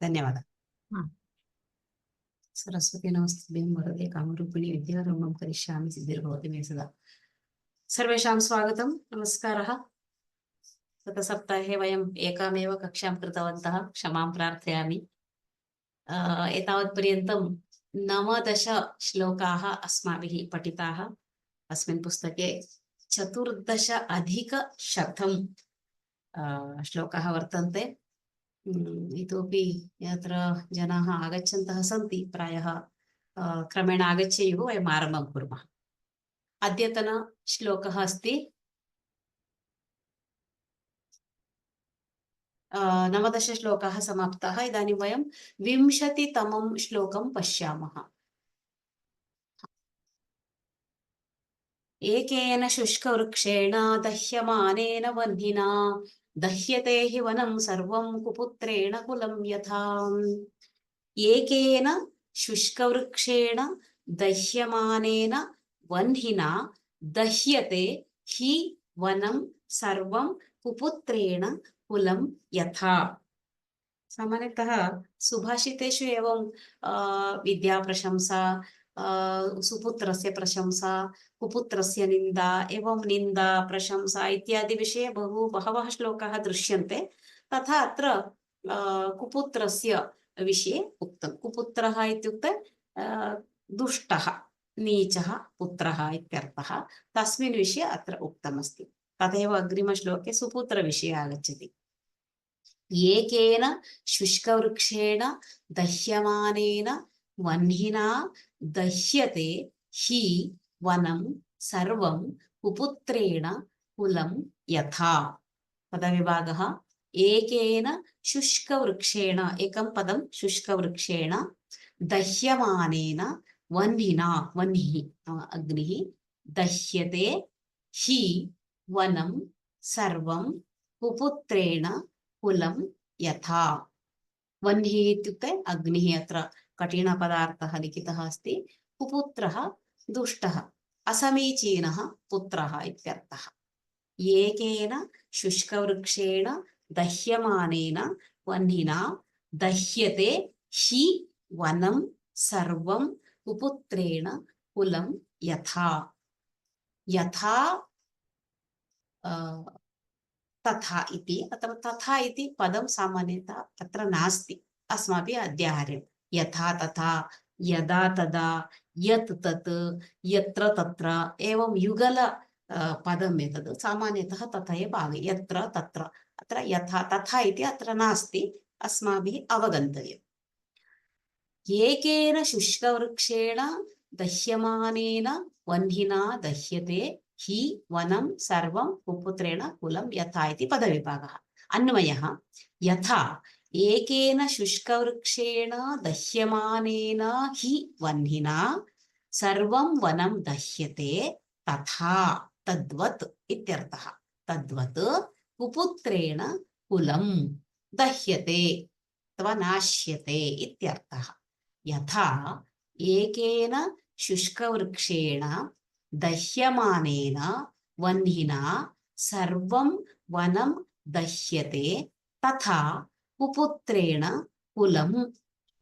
धन्यवादः। हाँ। सरस्वती नमस्ते वरदे कामरूपिणी विद्यारम्भं करिष्यामि सिद्धिर्भवति मे सदा। सर्वेषां स्वागतं, नमस्कारः। गतसप्ताहे वयम् एकामेव कक्षां कृतवन्तः, क्षमां प्रार्थयामि। एतावत्पर्यन्तं 19 श्लोकाः अस्माभिः पठिताः। अस्मिन् पुस्तके 14,100 श्लोकाः वर्तन्ते। इतोपि यत्र जनाः आगच्छन्तः सन्ति, प्रायः क्रमेण आगच्छेयुः, वयम् आरम्भं कुर्मः। अद्यतन श्लोकः अस्ति 19 श्लोकाः समाप्ताः। इदानीं वयं 20तमं श्लोकं पश्यामः। एकेन शुष्कवृक्षेण दह्यमानेन वह्निना दह्यते हि वनं सर्वं कुपुत्रेण कुलं यथा। एकेन शुष्कवृक्षेण दह्यमानेन वह्निना दह्यते हि वनं सर्वं कुपुत्रेण कुलं यथा। सामान्यतः सुभाषितेषु एवं विद्याप्रशंसा, सुपुत्रस्य प्रशंसा, कुपुत्रस्य निन्दा, एवं निन्दा प्रशंसा इत्यादि विषये बहवः श्लोकाः दृश्यन्ते। तथा अत्र कुपुत्रस्य विषये उक्तं। कुपुत्रः इत्युक्ते दुष्टः, नीचः पुत्रः इत्यर्थः। तस्मिन् विषये अत्र उक्तमस्ति। तथैव अग्रिमश्लोके सुपुत्रविषये आगच्छति। एकेन शुष्कवृक्षेण दह्यमानेन वह्निना दह्यते हि वनं सर्वं कुपुत्रेण कुलं यथा। पदविभागः एकेन शुष्कवृक्षेण, एकं पदं शुष्कवृक्षेण, दह्यमानेन वह्निना, वह्निः अग्निः, दह्यते हि वनं सर्वं कुपुत्रेण कुलं यथा। वह्निः इत्युक्ते अग्निः, अत्र कठिनपदार्थः लिखितः अस्ति। कुपुत्रः दुष्टः, असमीचीनः पुत्रः इत्यर्थः। एकेन शुष्कवृक्षेण दह्यमानेन वह्निना दह्यते हि वनं सर्वं कुपुत्रेण कुलं यथा। यथा तथा इति, अत्र तथा इति पदं सामान्यतः अत्र नास्ति, अस्माभिः अध्याहार्यं। यथा तथा, यदा तदा, यत् तत्, यत्र तत्र, एवं युगल पदम् एतद्। सामान्यतः तथा एव आगच्छति, यत्र तत्र। अत्र यथा तथा इति अत्र नास्ति, अस्माभिः अवगन्तव्यम्। एकेन शुष्कवृक्षेण दह्यमानेन वह्निना दह्यते हि वनं सर्वं कुपुत्रेण कुलं यथा इति पदविभागः। अन्वयः यथा एकेन शुष्कवृक्षेण दह्यमानेन हि वह्निना सर्वं वनं दह्यते तथा, तद्वत् इत्यर्थः। तद्वत् कुपुत्रेण कुलं दह्यते अथवा नाश्यते इत्यर्थः। यथा एकेन शुष्कवृक्षेण दह्यमानेन वह्निना सर्वं वनं दह्यते तथा कुपुत्रेण कुलं,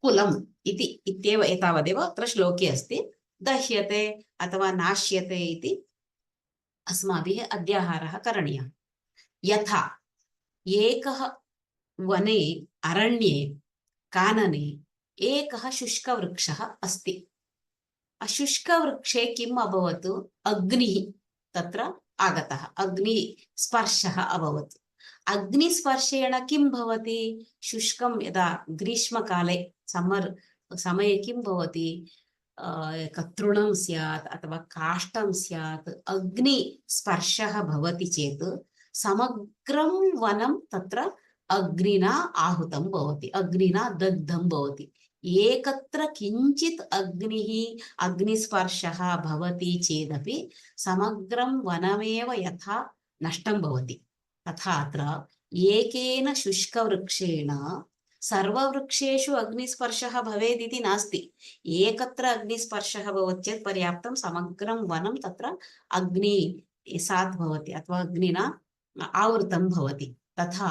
कुलम् इति इत्येव एतावदेव अत्र श्लोके अस्ति। दह्यते अथवा नाश्यते इति अस्माभिः अध्याहारः करणीयः। यथा एकः वने, अरण्ये, कानने एकः शुष्कवृक्षः अस्ति। शुष्कवृक्षे किम् अभवत्? अग्निः तत्र आगतः, अग्निस्पर्शः अभवत्। अग्निस्पर्शेण किं भवति? शुष्कं यदा ग्रीष्मकाले, समर् समये किं भवति? तृणं स्यात् अथवा काष्ठं स्यात्, अग्निस्पर्शः भवति चेत् समग्रं वनं तत्र अग्निना आहुतं भवति, अग्निना दग्धं भवति। एकत्र किञ्चित् अग्निस्पर्शः भवति चेदपि समग्रं वनमेव यथा नष्टं भवति, तथा अत्र एकेन शुष्कवृक्षेण, सर्ववृक्षेषु अग्निस्पर्शः भवेत् इति नास्ति। एकत्र अग्निस्पर्शः भवति चेत् पर्याप्तं, समग्रं वनं तत्र अग्निसात् भवति अथवा अग्निना आवृतं भवति। तथा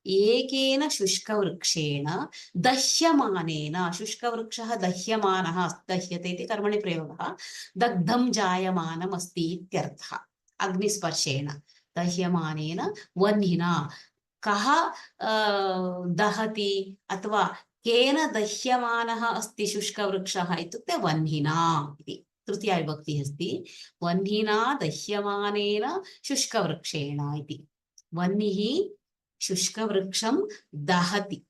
एकेन शुष्कवृक्षेण दह्यमानेन, शुष्कवृक्षः दह्यमानः, दह्यते इति कर्मणि प्रयोगः, दग्धं जायमानम् अस्ति इत्यर्थः। अग्निस्पर्शेण दह्यमानेन वह्निना, कः दहति अथवा केन दह्यमानः अस्ति शुष्कवृक्षः इत्युक्ते वह्निना इति तृतीया विभक्तिः अस्ति। वह्निना दह्यमानेन शुष्कवृक्षेण इति। वह्निः शुष्कवृक्षं दहति।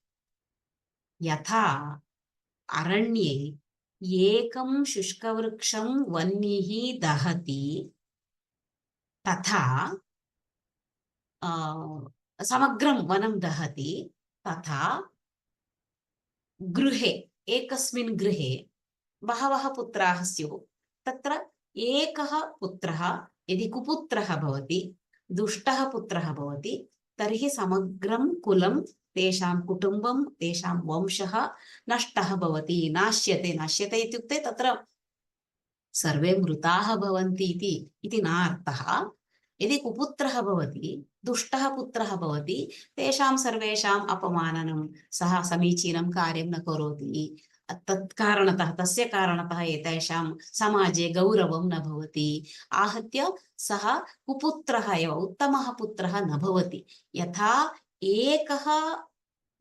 यथा अरण्ये एकं शुष्कवृक्षं वह्निः दहति, तथा समग्रं वनं दहति, तथा गृहे, एकस्मिन् गृहे बहवः पुत्राः स्युः, तत्र एकः पुत्रः यदि कुपुत्रः भवति, दुष्टः पुत्रः भवति, तर्हि समग्रं कुलं, तेषां कुटुम्बं, तेषां वंशः नष्टः भवति, नाश्यते। नाश्यते इत्युक्ते तत्र सर्वे मृताः भवन्ति इति न अर्थः। यदि कुपुत्रः भवति, दुष्टः पुत्रः भवति, तेषां सर्वेषाम् अपमाननं, सः समीचीनं कार्यं न करोति, तत्कारणतः, तस्य कारणतः एतेषां समाजे गौरवं न भवति, आहत्य सः कुपुत्रः एव, उत्तमः पुत्रः न भवति। यथा एकः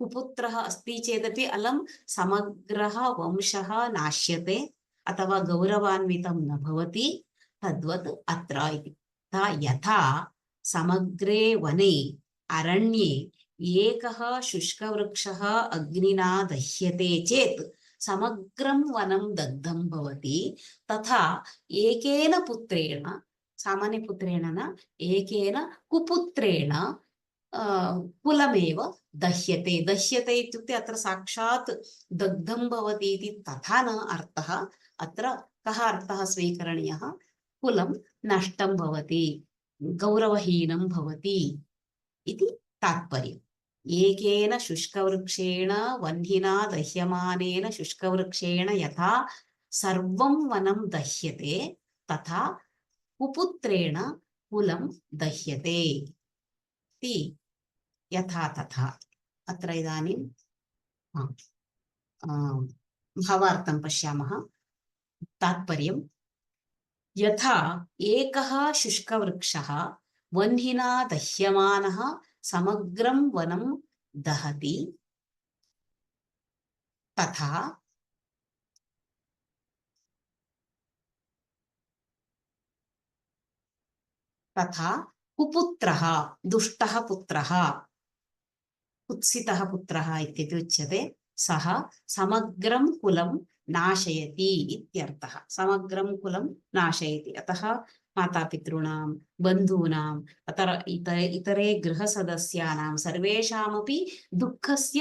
कुपुत्रः अस्ति चेदपि अलं समग्रः वंशः नाश्यते अथवा गौरवान्वितं न भवति, तद्वत् अत्र इति। यथा समग्रे वने अरण्ये एकः शुष्कवृक्षः अग्निना दह्यते चेत् समग्रं वनं दग्धं भवति, तथा एकेन पुत्रेण, सामान्यपुत्रेण न, एकेन कुपुत्रेण कुलमेव दह्यते। दह्यते इत्युक्ते अत्र साक्षात् दग्धं भवति इति तथा न अर्थः। अत्र कः अर्थः स्वीकरणीयः? कुलं नष्टं भवति, गौरवहीनं भवति इति तात्पर्यम्। एकेन शुष्कवृक्षेण वह्निना दह्यमानेन शुष्कवृक्षेण यथा सर्वं वनं दह्यते, तथा कुपुत्रेण कुलं दह्यते इति यथा तथा। अत्र इदानीं भावार्थं पश्यामः। तात्पर्यं, यथा एकः शुष्कवृक्षः वह्निना दह्यमानः समग्रं वनं दहति, तथा कुपुत्रः, दुष्टः पुत्रः, कुत्सितः पुत्रः इत्यपि उच्यते, सः समग्रं कुलं नाशयति इत्यर्थः। समग्रं कुलं नाशयति, अतः मातापितॄणां, बन्धूनां, इतरे गृहसदस्यानां सर्वेषामपि दुःखस्य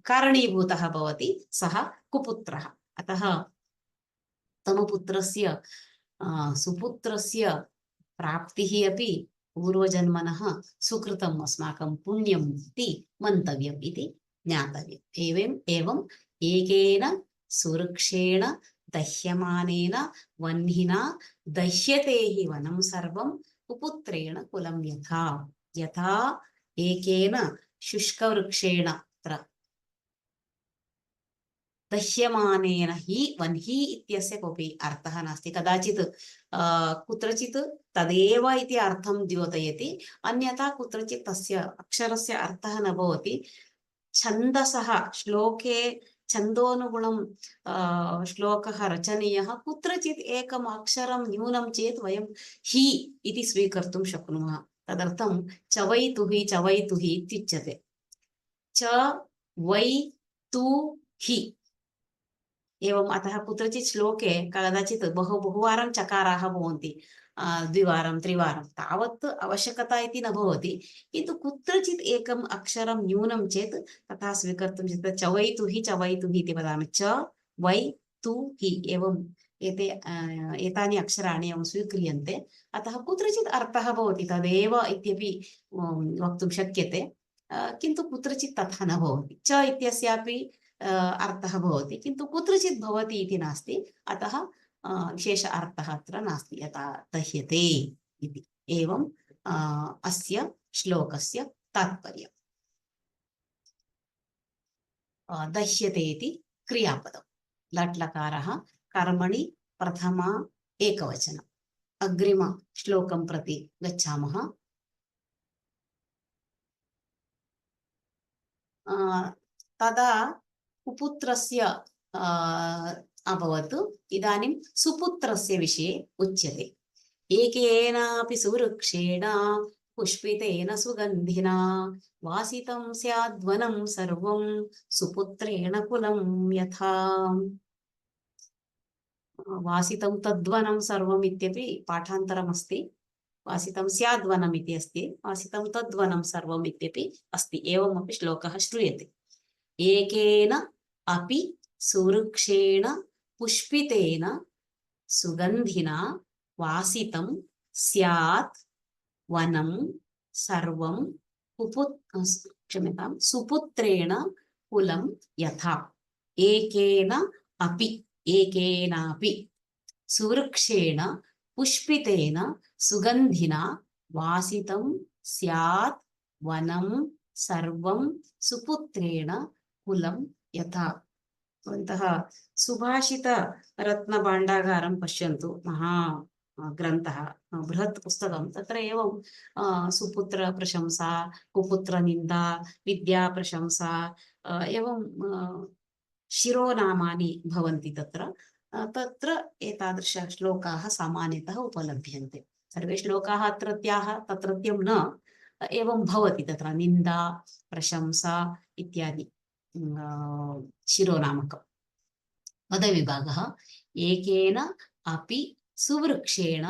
कारणीभूतः भवति सः कुपुत्रः। अतः तमपुत्रस्य सुपुत्रस्य प्राप्तिः अपि पूर्वजन्मनः सुकृतम्, अस्माकं पुण्यम् इति मन्तव्यम् इति ज्ञातव्यम्। एवम् एकेन सुवृक्षेण दह्यमानेन वह्निना दह्यते हि वनं सर्वं, कुपुत्रेण कुलं यथा। यथा एकेन शुष्कवृक्षेण दह्यमानेन हि वह्नि इत्यस्य कोऽपि अर्थः नास्ति। कदाचित् कुत्रचित् तदेव इति अर्थं द्योतयति, अन्यथा कुत्रचित् तस्य अक्षरस्य अर्थः न भवति। छन्दसः श्लोके छन्दोनुगुणं श्लोकः रचनीयः, कुत्रचित् एकम् अक्षरं न्यूनं चेत् वयं हि इति स्वीकर्तुं शक्नुमः। तदर्थं चवैतुहि चवैतुहि इत्युच्यते। च वै तु हि एवम्। अतः कुत्रचित् श्लोके कदाचित् बहुवारं चकाराः भवन्ति, द्विवारं त्रिवारं, तावत् आवश्यकता इति न भवति, किन्तु कुत्रचित् एकम् अक्षरं न्यूनं चेत् तथा स्वीकर्तुं शक्यते। चवैतु हि इति वदामि, च वै तु हि, एवम् एतानि अक्षराणि एवं स्वीक्रियन्ते। अतः कुत्रचित् अर्थः भवति तदेव इत्यपि वक्तुं शक्यते, किन्तु कुत्रचित् तथा न भवति। च इत्यस्यापि अर्थः भवति, किन्तु कुत्रचित् भवति इति नास्ति। अतः विशेष अर्थः अत्र नास्ति, यथा दह्यते इति। एवं अस्य श्लोकस्य तात्पर्यम्। दह्यते इति क्रियापदम् लट्लकारः कर्मणि प्रथमा एकवचनम् अग्रिम श्लोकं प्रति गच्छामः तदा कुपुत्रस्य अभवत् इदानीं सुपुत्रस्य विषये उच्यते एकेनापि सुवृक्षेण पुष्पितेन सुगन्धिना वासितं स्याद्वनं सर्वं सुपुत्रेण कुलं यथा वासितं तद्वनं सर्वम् इत्यपि पाठान्तरमस्ति वासितं स्याद्वनम् इति अस्ति वासितं तद्वनं सर्वम् इत्यपि अस्ति एवमपि श्लोकः श्रूयते एकेन अपि सुवृक्षेण पुष्पितेन सुगन्धिना वासितं स्यात् वनं सर्वं क्षम्यतां सुपुत्रेण कुलं यथा एकेन अपि एकेनापि सुवृक्षेण पुष्पितेन सुगन्धिना वासितं स्यात् वनं सर्वं सुपुत्रेण कुलं यथा भवन्तः सुभाषितरत्नभाण्डागारं पश्यन्तु महा ग्रन्थः बृहत् पुस्तकं तत्र एवं सुपुत्रप्रशंसा कुपुत्रनिन्दा विद्याप्रशंसा एवं शिरोनामानि भवन्ति तत्र तत्र एतादृश श्लोकाः सामान्यतः उपलभ्यन्ते सर्वे श्लोकाः अत्रत्याः तत्रत्यं न एवं भवति तत्र निन्दा प्रशंसा इत्यादि शिरोनामकं पदविभागः एकेन अपि सुवृक्षेण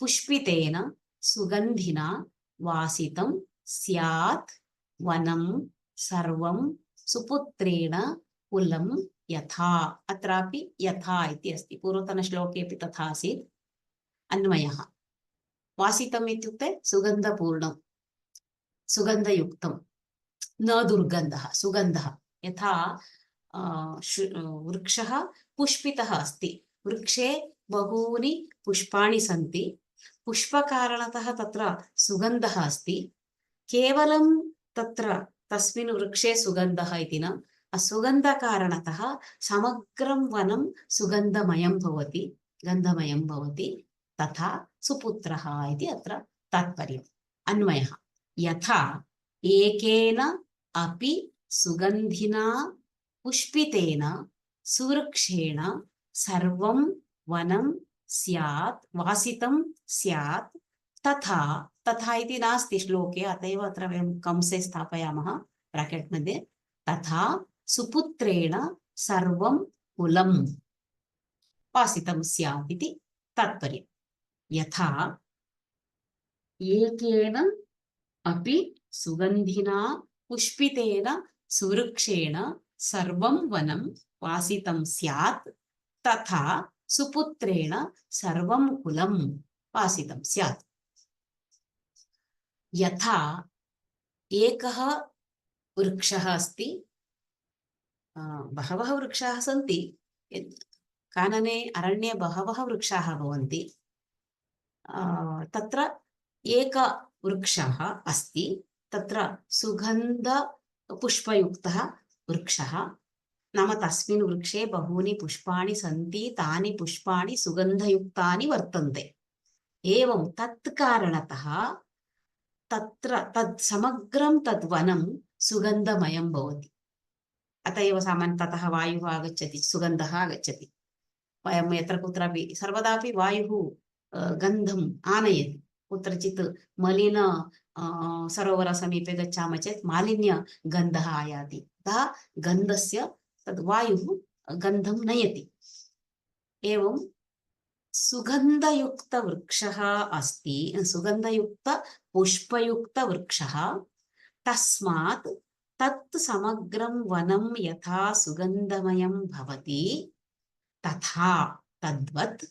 पुष्पितेन सुगन्धिना वासितं स्यात् वनं सर्वं सुपुत्रेण कुलं यथा अत्रापि यथा इति अस्ति पूर्वतनश्लोकेऽपि तथा आसीत् अन्वयः वासितम् इत्युक्ते सुगन्धपूर्णं सुगन्धयुक्तं न दुर्गन्धः सुगन्धः यथा वृक्षः पुष्पितः अस्ति वृक्षे बहूनि पुष्पाणि सन्ति पुष्पकारणतः तत्र सुगन्धः अस्ति केवलं तत्र तस्मिन् वृक्षे सुगन्धः इति न सुगन्धकारणतः समग्रं वनं सुगन्धमयं भवति गन्धमयं भवति तथा सुपुत्रः इति अत्र तात्पर्यम् अन्वयः यथा एकेन अपि सुगन्धिना पुष्पितेन सुवृक्षेण सर्वं वनं स्यात् वासितं स्यात् तथा तथा इति नास्ति श्लोके अत एव अत्र वयं कंसे स्थापयामः ब्राकेट् मध्ये तथा सुपुत्रेण सर्वं कुलं वासितं स्यात् इति तात्पर्यम् यथा एकेन अपि सुगन्धिना पुष्पितेन सुवृक्षेण सर्वं वनं वासितं स्यात् तथा सुपुत्रेण सर्वं कुलं वासितं स्यात् यथा एकः वृक्षः अस्ति बहवः वृक्षाः सन्ति कानने अरण्ये बहवः वृक्षाः भवन्ति तत्र एक वृक्षः अस्ति तत्र सुगन्धपुष्पयुक्तः वृक्षः नाम तस्मिन् वृक्षे बहूनि पुष्पाणि सन्ति तानि पुष्पाणि सुगन्धयुक्तानि वर्तन्ते एवं तत् कारणतः तत्र तत् समग्रं तद् वनं सुगन्धमयं भवति अत एव सामान्यतः वायुः आगच्छति सुगन्धः आगच्छति वयं यत्र कुत्रापि सर्वदापि वायुः गन्धम् आनयति कुत्रचित् मलिन सरोवरसमीपे गच्छामः चेत् मालिन्यगन्धः आयाति अतः गन्धस्य तद् वायुः गन्धं नयति एवं सुगन्धयुक्तवृक्षः अस्ति सुगन्धयुक्तपुष्पयुक्तवृक्षः तस्मात् तत् समग्रं वनं यथा सुगन्धमयं भवति तथा तद्वत्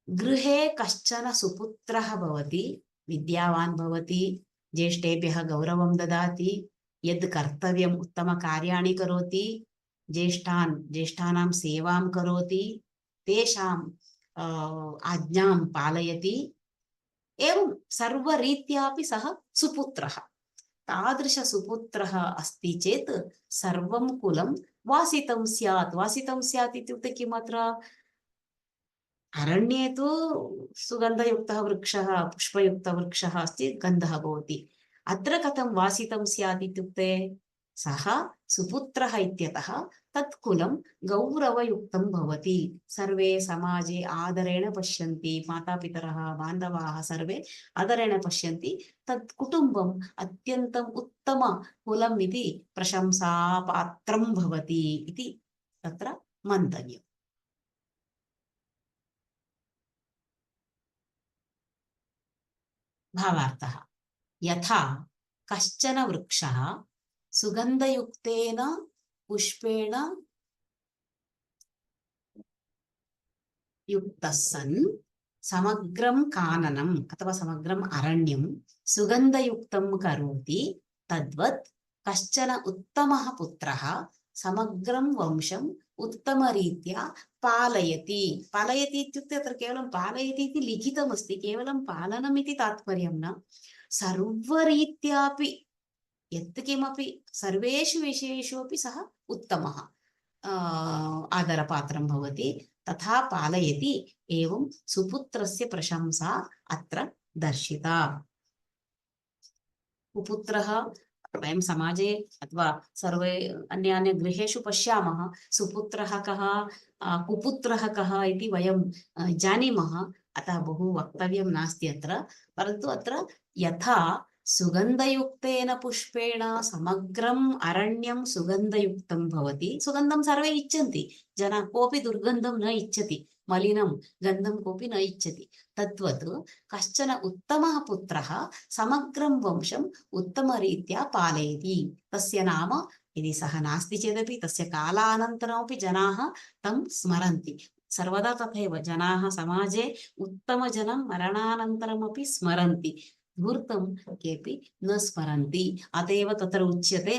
गृहे कश्चन सुपुत्रः भवति विद्यावान् भवति ज्येष्ठेभ्यः गौरवं ददाति यद् कर्तव्यम् उत्तमकार्याणि करोति ज्येष्ठानां सेवां करोति तेषां आज्ञां पालयति एवं सर्वरीत्यापि सः सुपुत्रः तादृशसुपुत्रः अस्ति चेत् सर्वं कुलं वासितं स्यात्। वासितं स्यात् इत्युक्ते किम् अत्र? अरण्ये तु सुगन्धयुक्तः वृक्षः, पुष्पयुक्तवृक्षः अस्ति, गन्धः भवति। अत्र कथं वासितं स्यात् इत्युक्ते सः सुपुत्रः इत्यतः तत् कुलं गौरवयुक्तं भवति। सर्वे समाजे आदरेण पश्यन्ति, मातापितरः बान्धवाः सर्वे आदरेण पश्यन्ति। तत् कुटुम्बम् अत्यन्तम् उत्तम कुलम् इति प्रशंसापात्रं भवति इति तत्र मन्तव्यम्। भावार्थः यथा कश्चन वृक्षः सुगन्धयुक्तेन पुष्पेण युक्तः सन् समग्रं काननम् अथवा समग्रम् अरण्यं सुगन्धयुक्तं करोति, तद्वत् कश्चन उत्तमः पुत्रः समग्रं वंशम् उत्तमरीत्या पालयति। पालयति इत्युक्ते अत्र केवलं पालयति इति लिखितमस्ति, केवलं पालनम् इति तात्पर्यं न, सर्वरीत्यापि यत् किमपि सर्वेषु विषयेषु अपि सः उत्तमः आदरपात्रं भवति, तथा पालयति। एवं सुपुत्रस्य प्रशंसा अत्र दर्शिता। कुपुत्रः वयं समाजे अथवा सर्वे अन्य गृहेषु पश्यामः, सुपुत्रः कः कुपुत्रः कः इति वयं जानीमः, अतः बहु वक्तव्यं नास्ति अत्र। परन्तु अत्र यथा सुगन्धयुक्तेन पुष्पेण समग्रम् अरण्यं सुगन्धयुक्तं भवति, सुगन्धं सर्वे इच्छन्ति, जनाः कोऽपि दुर्गन्धं न इच्छति, मलिनं गन्धं कोऽपि न इच्छति। तद्वत् कश्चन उत्तमः पुत्रः समग्रं वंशम् उत्तमरीत्या पालयति। तस्य नाम यदि सः नास्ति चेदपि तस्य कालानन्तरमपि जनाः तं स्मरन्ति। सर्वदा तथैव जनाः समाजे उत्तमजनं मरणानन्तरमपि स्मरन्ति, धूर्तं केऽपि न स्मरन्ति। अत एव तत्र उच्यते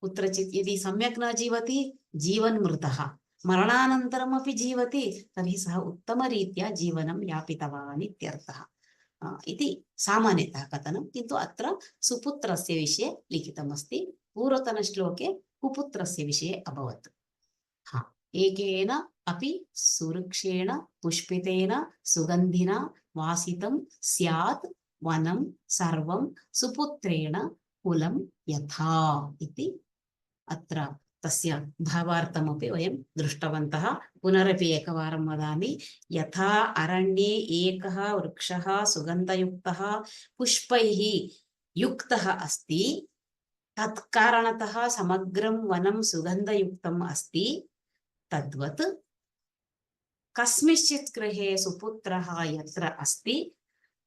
कुत्रचित् यदि सम्यक् न जीवति जीवन्मृतः, मरणानन्तरमपि जीवति तर्हि सः उत्तमरीत्या जीवनं यापितवान् इत्यर्थः इति सामान्यतः कथनं। किन्तु अत्र सुपुत्रस्य विषये लिखितमस्ति, पूर्वतनश्लोके कुपुत्रस्य विषये अभवत्। एकेन अपि सुवृक्षेण पुष्पितेन सुगन्धिना वासितं स्यात् वनं सर्वं सुपुत्रेण कुलं यथा इति अत्र तस्य भावार्थमपि वयं दृष्टवन्तः। पुनरपि एकवारं वदामि, यथा अरण्ये एकः वृक्षः सुगन्धयुक्तः पुष्पैः युक्तः अस्ति, तत्कारणतः समग्रं वनं सुगन्धयुक्तम् अस्ति, तद्वत् कस्मिंश्चित् गृहे सुपुत्रः यत्र अस्ति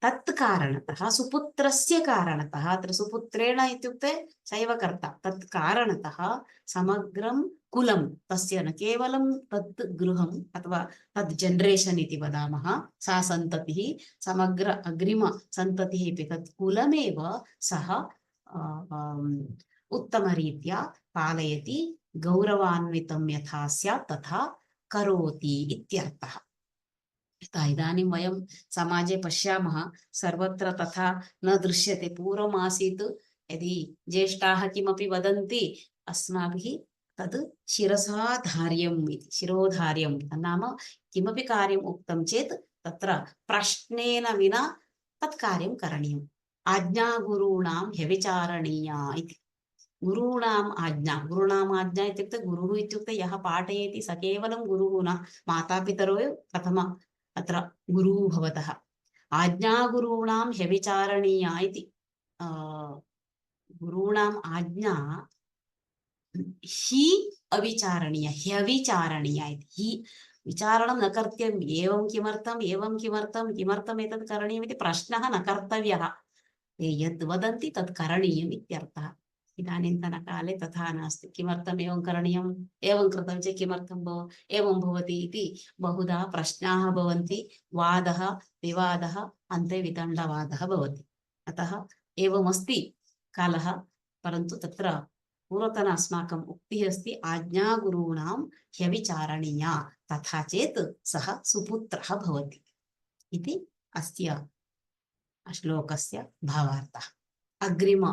तत्कारणतः, सुपुत्रस्य कारणतः, अत्र सुपुत्रेण इत्युक्ते शैवकर्ता, तत्कारणतः समग्रं कुलं, तस्य न केवलं तत् गृहम् अथवा तत् जनरेशन् इति वदामः, सा सन्ततिः, समग्र अग्रिम सन्ततिः अपि तत् कुलमेव सः उत्तमरीत्या पालयति, गौरवान्वितं यथा स्यात् तथा करोति इत्यर्थः। इदानीं वयं समाजे पश्यामः, सर्वत्र तथा न दृश्यते। पूर्वमासीत् यदि ज्येष्ठाः किमपि वदन्ति अस्माभिः तद् शिरसा धार्यम् इति, शिरोधार्यं नाम किमपि कार्यम् उक्तं चेत् तत्र प्रश्नेन विना तत् कार्यं करणीयम्। आज्ञा गुरूणां ह्यविचारणीया इति। गुरूणाम् आज्ञा, गुरूणाम् आज्ञा इत्युक्ते गुरुः इत्युक्ते यः पाठयति स केवलं गुरुः न, मातापितरौ प्रथम अत्र गुरुः भवतः। आज्ञा गुरूणां ह्यविचारणीया इति, गुरूणाम् आज्ञा हि अविचारणीया, ह्यविचारणीया इति। हि विचारणं न कर्तव्यम्, एवं किमर्थम्, एवं किमर्थं, किमर्थम् एतत् करणीयम् इति प्रश्नः न कर्तव्यः। ते यद् वदन्ति तत् करणीयम् इत्यर्थः। इदानीन्तनकाले तथा नास्ति। किमर्थम् एवं करणीयम्, एवं कृतं चेत् किमर्थं एवं भवति इति बहुधा प्रश्नाः भवन्ति, वादः विवादः, अन्ते वितण्डवादः भवति। अतः एवमस्ति कालः, परन्तु तत्र पूर्वतन अस्माकम् उक्तिः अस्ति, आज्ञा गुरूणां ह्यविचारणीया, तथा चेत् सः सुपुत्रः भवति इति अस्य श्लोकस्य भावार्थः। अग्रिम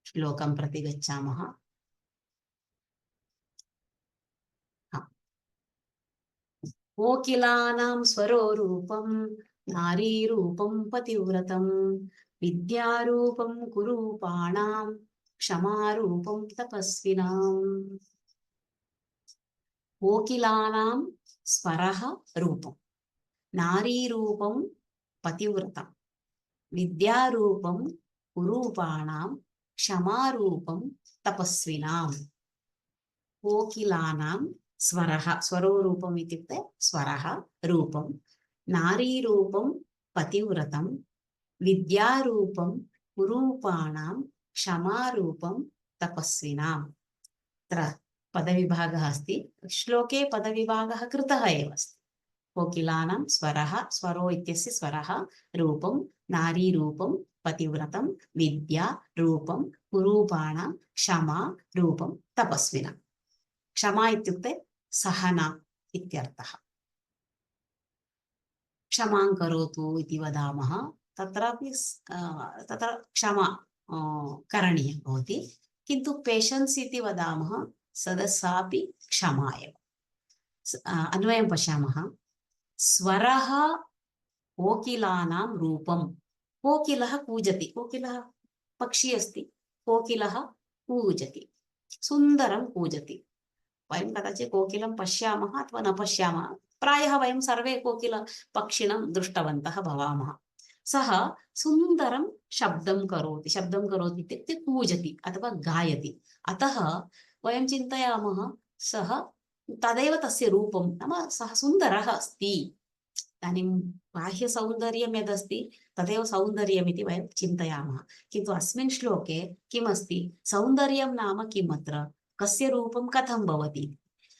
श्लोकं प्रति गच्छामः। कोकिलानां स्वरो रूपं नारीरूपं पतिव्रतं विद्यारूपं कुरूपाणां क्षमारूपं तपस्विनाम्। कोकिलानां स्वरः रूपं नारीरूपं पतिव्रतं विद्यारूपं कुरूपाणां क्षमारूपं तपस्विनाम्। कोकिलानां स्वरः, स्वरो रूपम् इत्युक्ते स्वरः रूपं, नारीरूपं पतिव्रतं विद्यारूपं कुरूपाणां क्षमारूपं तपस्विनाम्। अत्र पदविभागः अस्ति। श्लोके पदविभागः कृतः एव अस्ति। कोकिलानां स्वरः, स्वरो इत्यस्य स्वरः रूपं नारीरूपं पतिव्रतं विद्या रूपं कुरूपाणां क्षमा रूपं तपस्विनाम्। क्षमा इत्युक्ते सहना इत्यर्थः। क्षमां करोतु इति वदामः, तत्रापि तत्र क्षमा करणीया भवति, किन्तु पेशन्स् इति वदामः सापि क्षमा एव। अन्वयं पश्यामः। स्वरः कोकिलानां रूपं। कोकिलः कूजति, कोकिलः पक्षी अस्ति, कोकिलः कूजति, सुन्दरं कूजति। वयं कदाचित् कोकिलं पश्यामः अथवा न पश्यामः, प्रायः वयं सर्वे कोकिलपक्षिणं दृष्टवन्तः भवामः। सः सुन्दरं शब्दं करोति, शब्दं करोति इत्युक्ते कूजति अथवा गायति। अतः वयं चिन्तयामः सः तदेव तस्य रूपं, नाम सः सुन्दरः अस्ति। इदानीं बाह्यसौन्दर्यं यदस्ति तदेव सौन्दर्यमिति वयं चिन्तयामः, किन्तु अस्मिन् श्लोके किमस्ति? सौन्दर्यं नाम किम्? अत्र कस्य रूपं कथं भवति?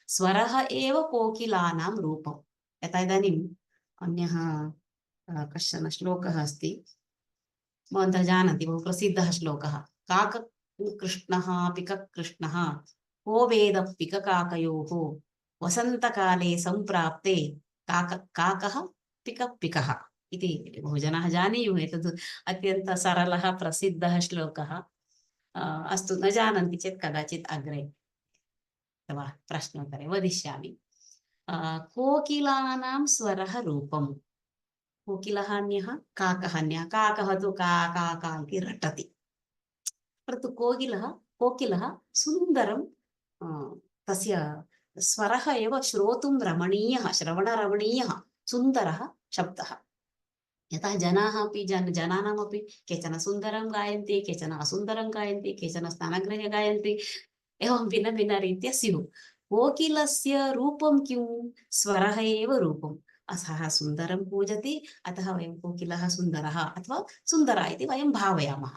स्वरः एव कोकिलानां रूपं। यथा इदानीम् अन्यः कश्चन श्लोकः अस्ति, भवन्तः जानन्ति, बहु प्रसिद्धः श्लोकः। काककृष्णः पिककृष्णः को वेदः पिककाकयोः वसन्तकाले सम्प्राप्ते काकः पिकः इति बहु जनाः जानीयुः। एतद् अत्यन्तः सरलः प्रसिद्धः श्लोकः। अस्तु, न जानन्ति चेत् कदाचित् अग्रे अथवा प्रश्नोत्तरे वदिष्यामि। कोकिलानां स्वरः रूपं। कोकिलः अन्यः, काकः अन्यः। काकः तु का का का इति रटति, परन्तु कोकिलः सुन्दरं, तस्य स्वरः एव श्रोतुं रमणीयः, श्रवणरमणीयः सुन्दरः शब्दः। यतः जनाः अपि जनानामपि केचन सुन्दरं गायन्ति, केचन असुन्दरं गायन्ति, केचन स्नानगृहे गायन्ति, एवं भिन्नभिन्नरीत्या स्युः। कोकिलस्य रूपं किं? स्वरः एव रूपं। सः सुन्दरं कूजति, अतः वयं कोकिलः सुन्दरः अथवा सुन्दरा इति वयं भावयामः।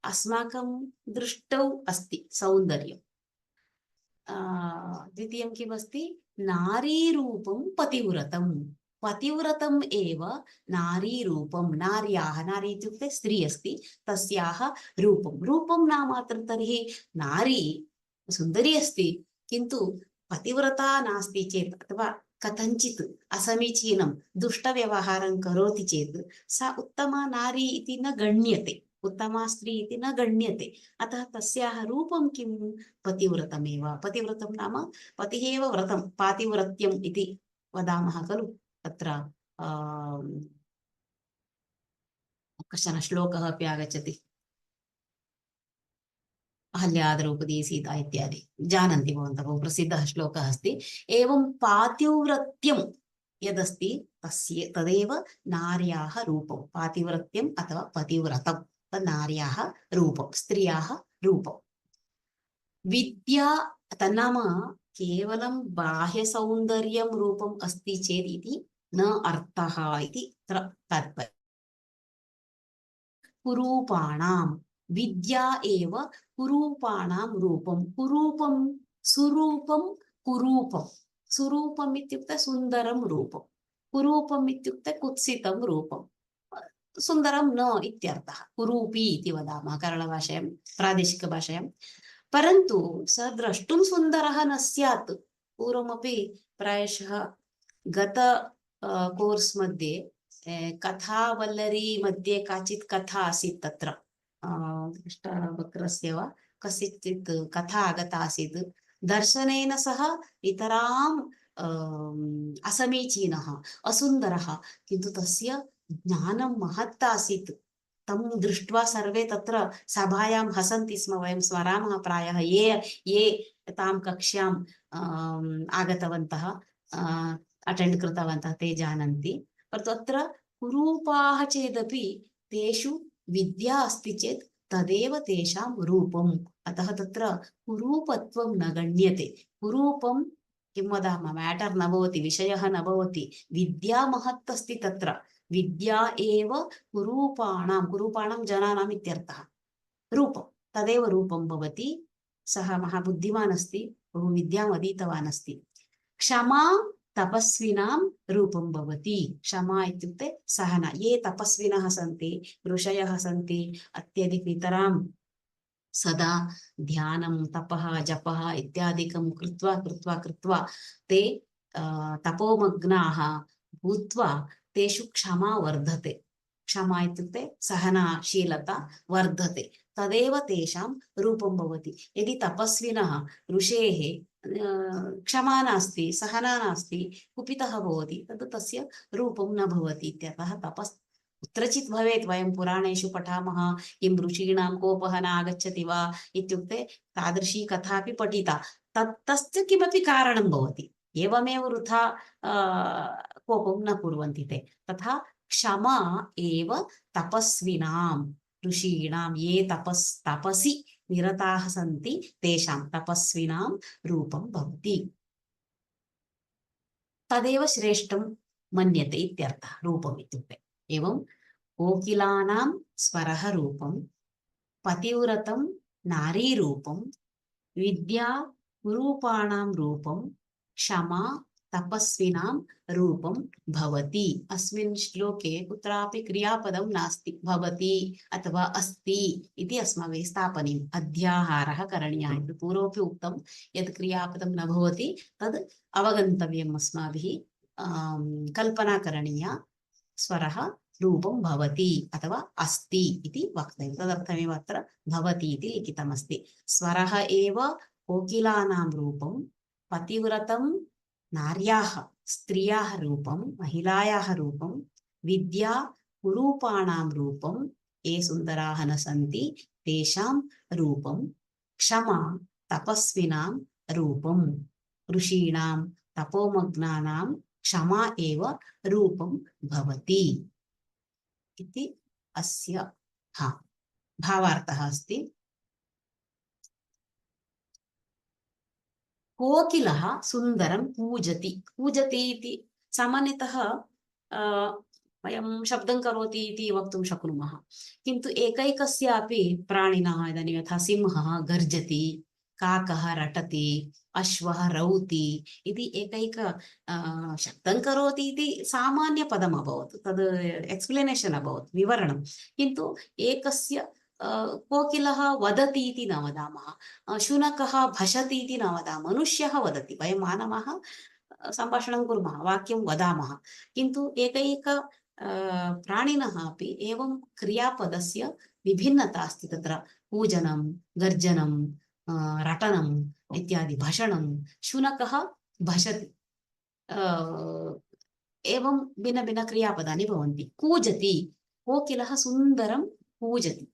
अस्माकं दृष्टौ अस्ति सौन्दर्यं। द्वितीयं किमस्ति? नारीरूपं पतिव्रतं। पतिव्रतम् एव नारीरूपं। नार्याः, नारी इत्युक्ते स्त्री अस्ति, तस्याः रूपं। रूपं नाम तर्हि नारी सुन्दरी अस्ति, किन्तु पतिव्रता नास्ति चेत् अथवा कथञ्चित् असमीचीनं दुष्टव्यवहारं करोति चेत् सा उत्तमा नारी इति न गण्यते, उत्तमा स्त्री इति न गण्यते। अतः तस्याः रूपं किं? पतिव्रतमेव। पतिव्रतं नाम पतिः एव व्रतं, पातिव्रत्यम् इति वदामः खलु। तत्र कश्चन श्लोकः अपि आगच्छति, अहल्या द्रौपदी सीता इत्यादि, जानन्ति भवन्तः, बहु प्रसिद्धः श्लोकः अस्ति। एवं पातिव्रत्यं यदस्ति तदेव नार्याः रूपं। पातिव्रत्यम् अथवा पतिव्रतं नार्याः रूपं, स्त्रियाः रूपं। विद्या तन्नाम केवलं बाह्यसौन्दर्यं रूपम् अस्ति चेत् इति न अर्थः इति तात्पर्यम्। कुरूपाणां विद्या एव कुरूपाणां रूपं। कुरूपं सुरूपं कुरूपं। सुरूपम् इत्युक्ते सुन्दरं रूपं, कुरूपम् इत्युक्ते कुत्सितं रूपं, सुन्दरं न इत्यर्थः। कुरूपी इति वदामः कन्नडभाषायां, प्रादेशिकभाषायां। परन्तु सः द्रष्टुं सुन्दरः न स्यात्। पूर्वमपि प्रायशः गत कोर्स् मध्ये कथावल्लरी मध्ये काचित् कथा आसीत् तत्र कृष्णवक्रस्य वा कस्यचित् कथा आगता आसीत् दर्शनेन सह इतराम् असमीचीनः असुन्दरः किन्तु तस्य ज्ञानं महत् आसीत् तं दृष्ट्वा सर्वे तत्र सभायां हसन्ति स्म वयं स्मरामः प्रायः ये तां कक्ष्यां आगतवन्तः अटेण्ड् कृतवन्तः ते जानन्ति परन्तु तत्र कुरूपाः चेदपि तेषु विद्या अस्ति चेत् तदेव तेषां रूपम् अतः तत्र कुरूपत्वं न गण्यते कुरूपं किं वदामः मैटर् न भवति विषयः न भवति विद्या महत् अस्ति तत्र विद्या एव कुरूपाणां जनानाम् इत्यर्थः रूपं तदेव रूपं भवति सः महाबुद्धिमान् अस्ति बहु विद्याम् अधीतवान् अस्ति क्षमा तपस्विनां रूपं भवति क्षमा इत्युक्ते सहना ये तपस्विनः सन्ति ऋषयः सन्ति अत्यधिकनितरां सदा ध्यानं तपः जपः इत्यादिकं कृत्वा कृत्वा कृत्वा ते तपोमग्नाः भूत्वा तेषु क्षमा वर्धते क्षमा इत्युक्ते सहनाशीलता वर्धते तदेव तेषां रूपं भवति यदि तपस्विनः ऋषेः क्षमा नास्ति सहना नास्ति कुपितः भवति तद् तस्य रूपं न भवति इत्यतः तपस् कुत्रचित् भवेत् वयं पुराणेषु पठामः किं ऋषीणां कोपः न आगच्छति वा इत्युक्ते तादृशी कथापि पठिता तस्य किमपि कारणं भवति एवमेव वृथा कोपं न कुर्वन्ति ते तथा क्षमा एव तपस्विनां ऋषीणां ये तपसि निरताः सन्ति तेषां तपस्विनां रूपं भवति तदेव श्रेष्ठं मन्यते इत्यर्थः रूपम् इत्युक्ते एवं कोकिलानां स्वरः रूपं पतिव्रतं नारीरूपं विद्या कुरूपाणां रूपं क्षमा तपस्विनां रूपं भवति अस्मिन् श्लोके कुत्रापि क्रियापदं नास्ति भवति अथवा अस्ति इति अस्माभिः स्थापनीयम् अध्याहारः करणीयः इति पूर्वमपि उक्तं यत् क्रियापदं न भवति तद् अवगन्तव्यम् अस्माभिः कल्पना करणीया स्वरः रूपं भवति अथवा अस्ति इति वक्तव्यं तदर्थमेव अत्र भवति इति लिखितमस्ति स्वरः एव कोकिलानां रूपं पतिव्रतं नार्याः स्त्रियाः रूपं महिलायाः रूपं विद्या कुरूपाणां रूपं ये सुन्दराः न सन्ति तेषां रूपं क्षमा तपस्विनां रूपं ऋषीणां तपोमग्नानां क्षमा एव रूपं भवति इति अस्य भावार्थः अस्ति कोकिलः सुन्दरं कूजति कूजति इति सामान्यतः वयं शब्दं करोति इति वक्तुं शक्नुमः किन्तु एकैकस्यापि प्राणिनः इदानीं यथा सिंहः गर्जति काकः रटति अश्वः रौति इति एकैक शब्दं करोति इति सामान्यपदम् अभवत् तद् एक्स्प्लेनेशन् अभवत् विवरणं किन्तु एकस्य कोकिलः वदति इति न वदामः शुनकः भषति इति न वदामः मनुष्यः वदति वयं मानवाः सम्भाषणं कुर्मः वाक्यं वदामः किन्तु एकैक प्राणिनः अपि एवं क्रियापदस्य विभिन्नता अस्ति तत्र पूजनं गर्जनं रटनम् इत्यादि भषणं शुनकः भषति एवं भिन्न भिन्न क्रियापदानि भवन्ति कूजति कोकिलः सुन्दरं कूजति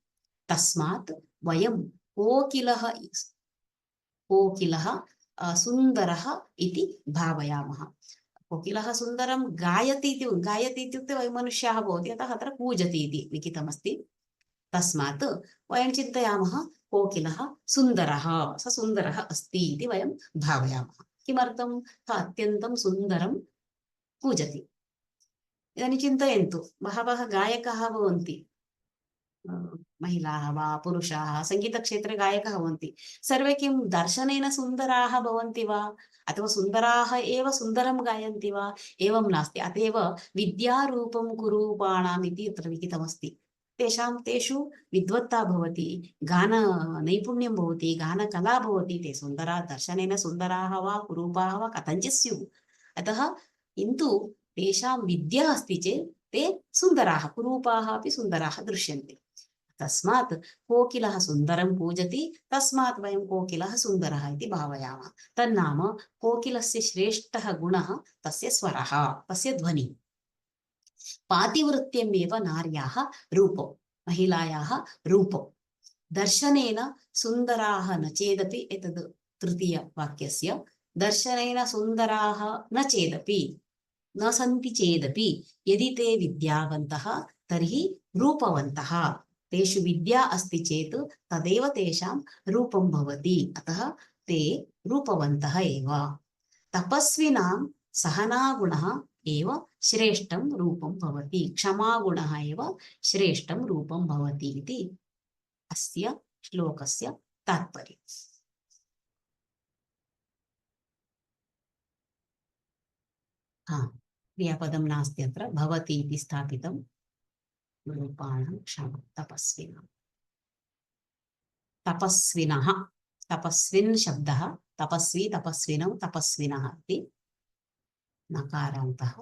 तस्मात् वयं कोकिलः सुन्दरः इति भावयामः कोकिलः सुन्दरं गायति इत्युक्ते वयं मनुष्याः भवति अतः अत्र कूजति इति लिखितमस्ति तस्मात् वयं चिन्तयामः कोकिलः सुन्दरः स सुन्दरः अस्ति इति वयं भावयामः किमर्थं अत्यन्तं सुन्दरं कूजति इदानीं चिन्तयन्तु बहवः गायकाः भवन्ति महिलाः वा पुरुषाः सङ्गीतक्षेत्रे गायकाः भवन्ति सर्वे किं दर्शनेन सुन्दराः भवन्ति वा अथवा सुन्दराः एव सुन्दरं गायन्ति वा एवं नास्ति अतएव विद्यारूपं कुरूपाणाम् इति अत्र लिखितमस्ति तेषु विद्वत्ता भवति गाननैपुण्यं भवति गानकला भवति ते सुन्दरा दर्शनेन सुन्दराः वा कुरूपाः वा कथञ्चित् स्युः अतः किन्तु तेषां विद्या अस्ति चेत् ते सुन्दराः, कुरूपाः अपि सुन्दराः दृश्यन्ते। तस्मात् कोकिलः सुन्दरं पूजति, तस्मात् वयं कोकिलः सुन्दरः इति भावयामः। तन्नाम कोकिलस्य श्रेष्ठः गुणः तस्य स्वरः, तस्य ध्वनिः। पातिवृत्यमेव नार्याः रूपं, महिलायाः रूपं। दर्शनेन सुन्दराः न चेदपि, एतद् तृतीयवाक्यस्य, दर्शनेन सुन्दराः न चेदपि, न सन्ति चेदपि, यदि ते विद्यावन्तः तर्हि रूपवन्तः। तेषु विद्या अस्ति चेत् तदेव तेषां रूपं भवति, अतः ते रूपवन्तः एव। तपस्विनां सहनागुणः एव श्रेष्ठं रूपं भवति, क्षमागुणः एव श्रेष्ठं रूपं भवति इति अस्य श्लोकस्य तात्पर्यम्। क्रियापदं नास्ति अत्र, भवति इति स्थापितं। रूपाणां क्षमा, तपस्विनां, तपस्विनः, तपस्विन् शब्दः, तपस्वी, तपस्विनौ, तपस्विनः इति नकारान्तः।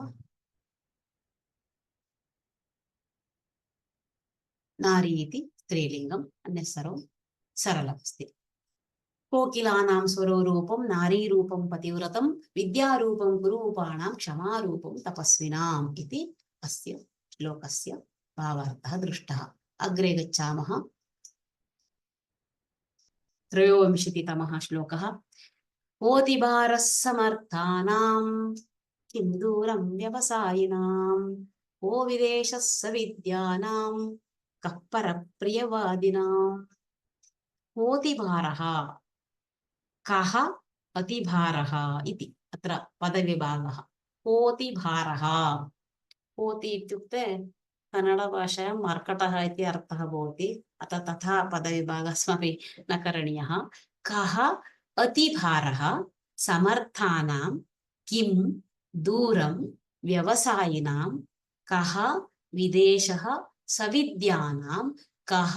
नारी इति स्त्रीलिङ्गम्, अन्यत् सर्वं सरलमस्ति। कोकिलानां स्वरोरूपं नारीरूपं पतिव्रतं, विद्यारूपं गुरूपाणां क्षमारूपं तपस्विनाम् इति अस्य श्लोकस्य भावार्थः दृष्टः। अग्रे गच्छामः। 23तमः श्लोकः। कोतिभारः समर्थानां किं दूरं व्यवसायिनां, को विदेशः सविद्यानां कः परप्रियवादिनां। कोतिभारः, कः अतिभारः इति अत्र पदविभागः। कोतिभारः, कोति इत्युक्ते कन्नडभाषायां मर्कटः इति अर्थः भवति, अतः तथा पदविभागः अस्माभिः न करणीयः। कः अतिभारः समर्थानां किं दूरं व्यवसायिनां, कः विदेशः सविद्यानां कः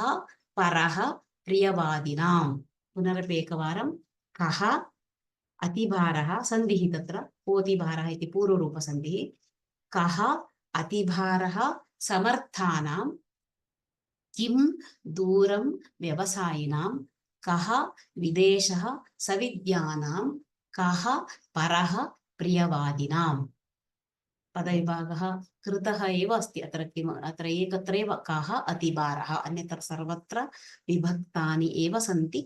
परः प्रियवादिनां। पुनरपि एकवारं। कः अतिभारः, सन्धिः तत्र कोतिभारः इति पूर्वरूपसन्धिः। कः अतिभारः समर्थानां किं दूरं व्यवसायिनां, कः विदेशः सविद्यानां कः परः प्रियवादिनां। पदविभागः कृतः एव अस्ति अत्र, किम् अत्र एकत्रैव कः अतिभारः, अन्यत्र सर्वत्र विभक्तानि एव सन्ति,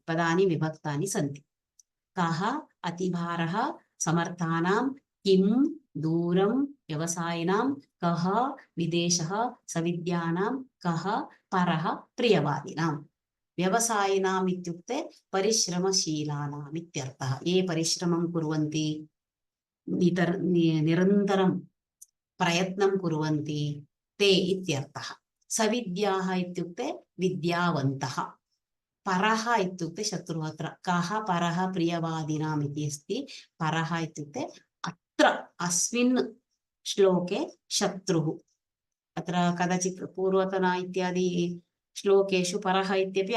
पदानि विभक्तानि सन्ति। कः अतिभारः समर्थानां किं दूरं व्यवसायिनां, कः विदेशः सविद्यानां कः परः प्रियवादिनां। व्यवसायिनाम् इत्युक्ते परिश्रमशीलानाम् इत्यर्थः। ये परिश्रमं कुर्वन्ति, निरन्तरं प्रयत्नं कुर्वन्ति, ते इत्यर्थः। सविद्याः इत्युक्ते विद्यावन्तः। परः इत्युक्ते शत्रुः। अत्र कः परः प्रियवादिनाम् इति अस्ति। परः इत्युक्ते अत्र अस्मिन् श्लोके शत्रुः। अत्र कदाचित् पूर्वतन इत्यादि श्लोकेषु परः इत्यपि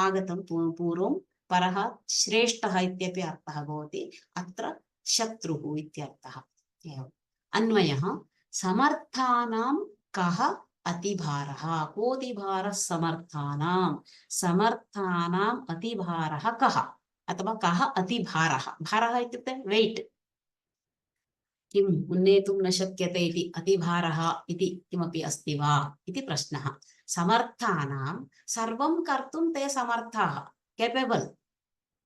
आगतं पूर्वं। परः श्रेष्ठः इत्यपि अर्थः भवति, अत्र शत्रुः इत्यर्थः। अन्वयः। समर्थानां कः अतिभारः, कोतिभारः समर्थानां, समर्थानाम् अतिभारः कः, अथवा कः अतिभारः। भारः इत्युक्ते वेट्, किम् उन्नेतुं न शक्यते इति अतिभारः इति किमपि अस्ति वा इति प्रश्नः। समर्थानां सर्वं कर्तुं ते समर्थाः, केपेबल्,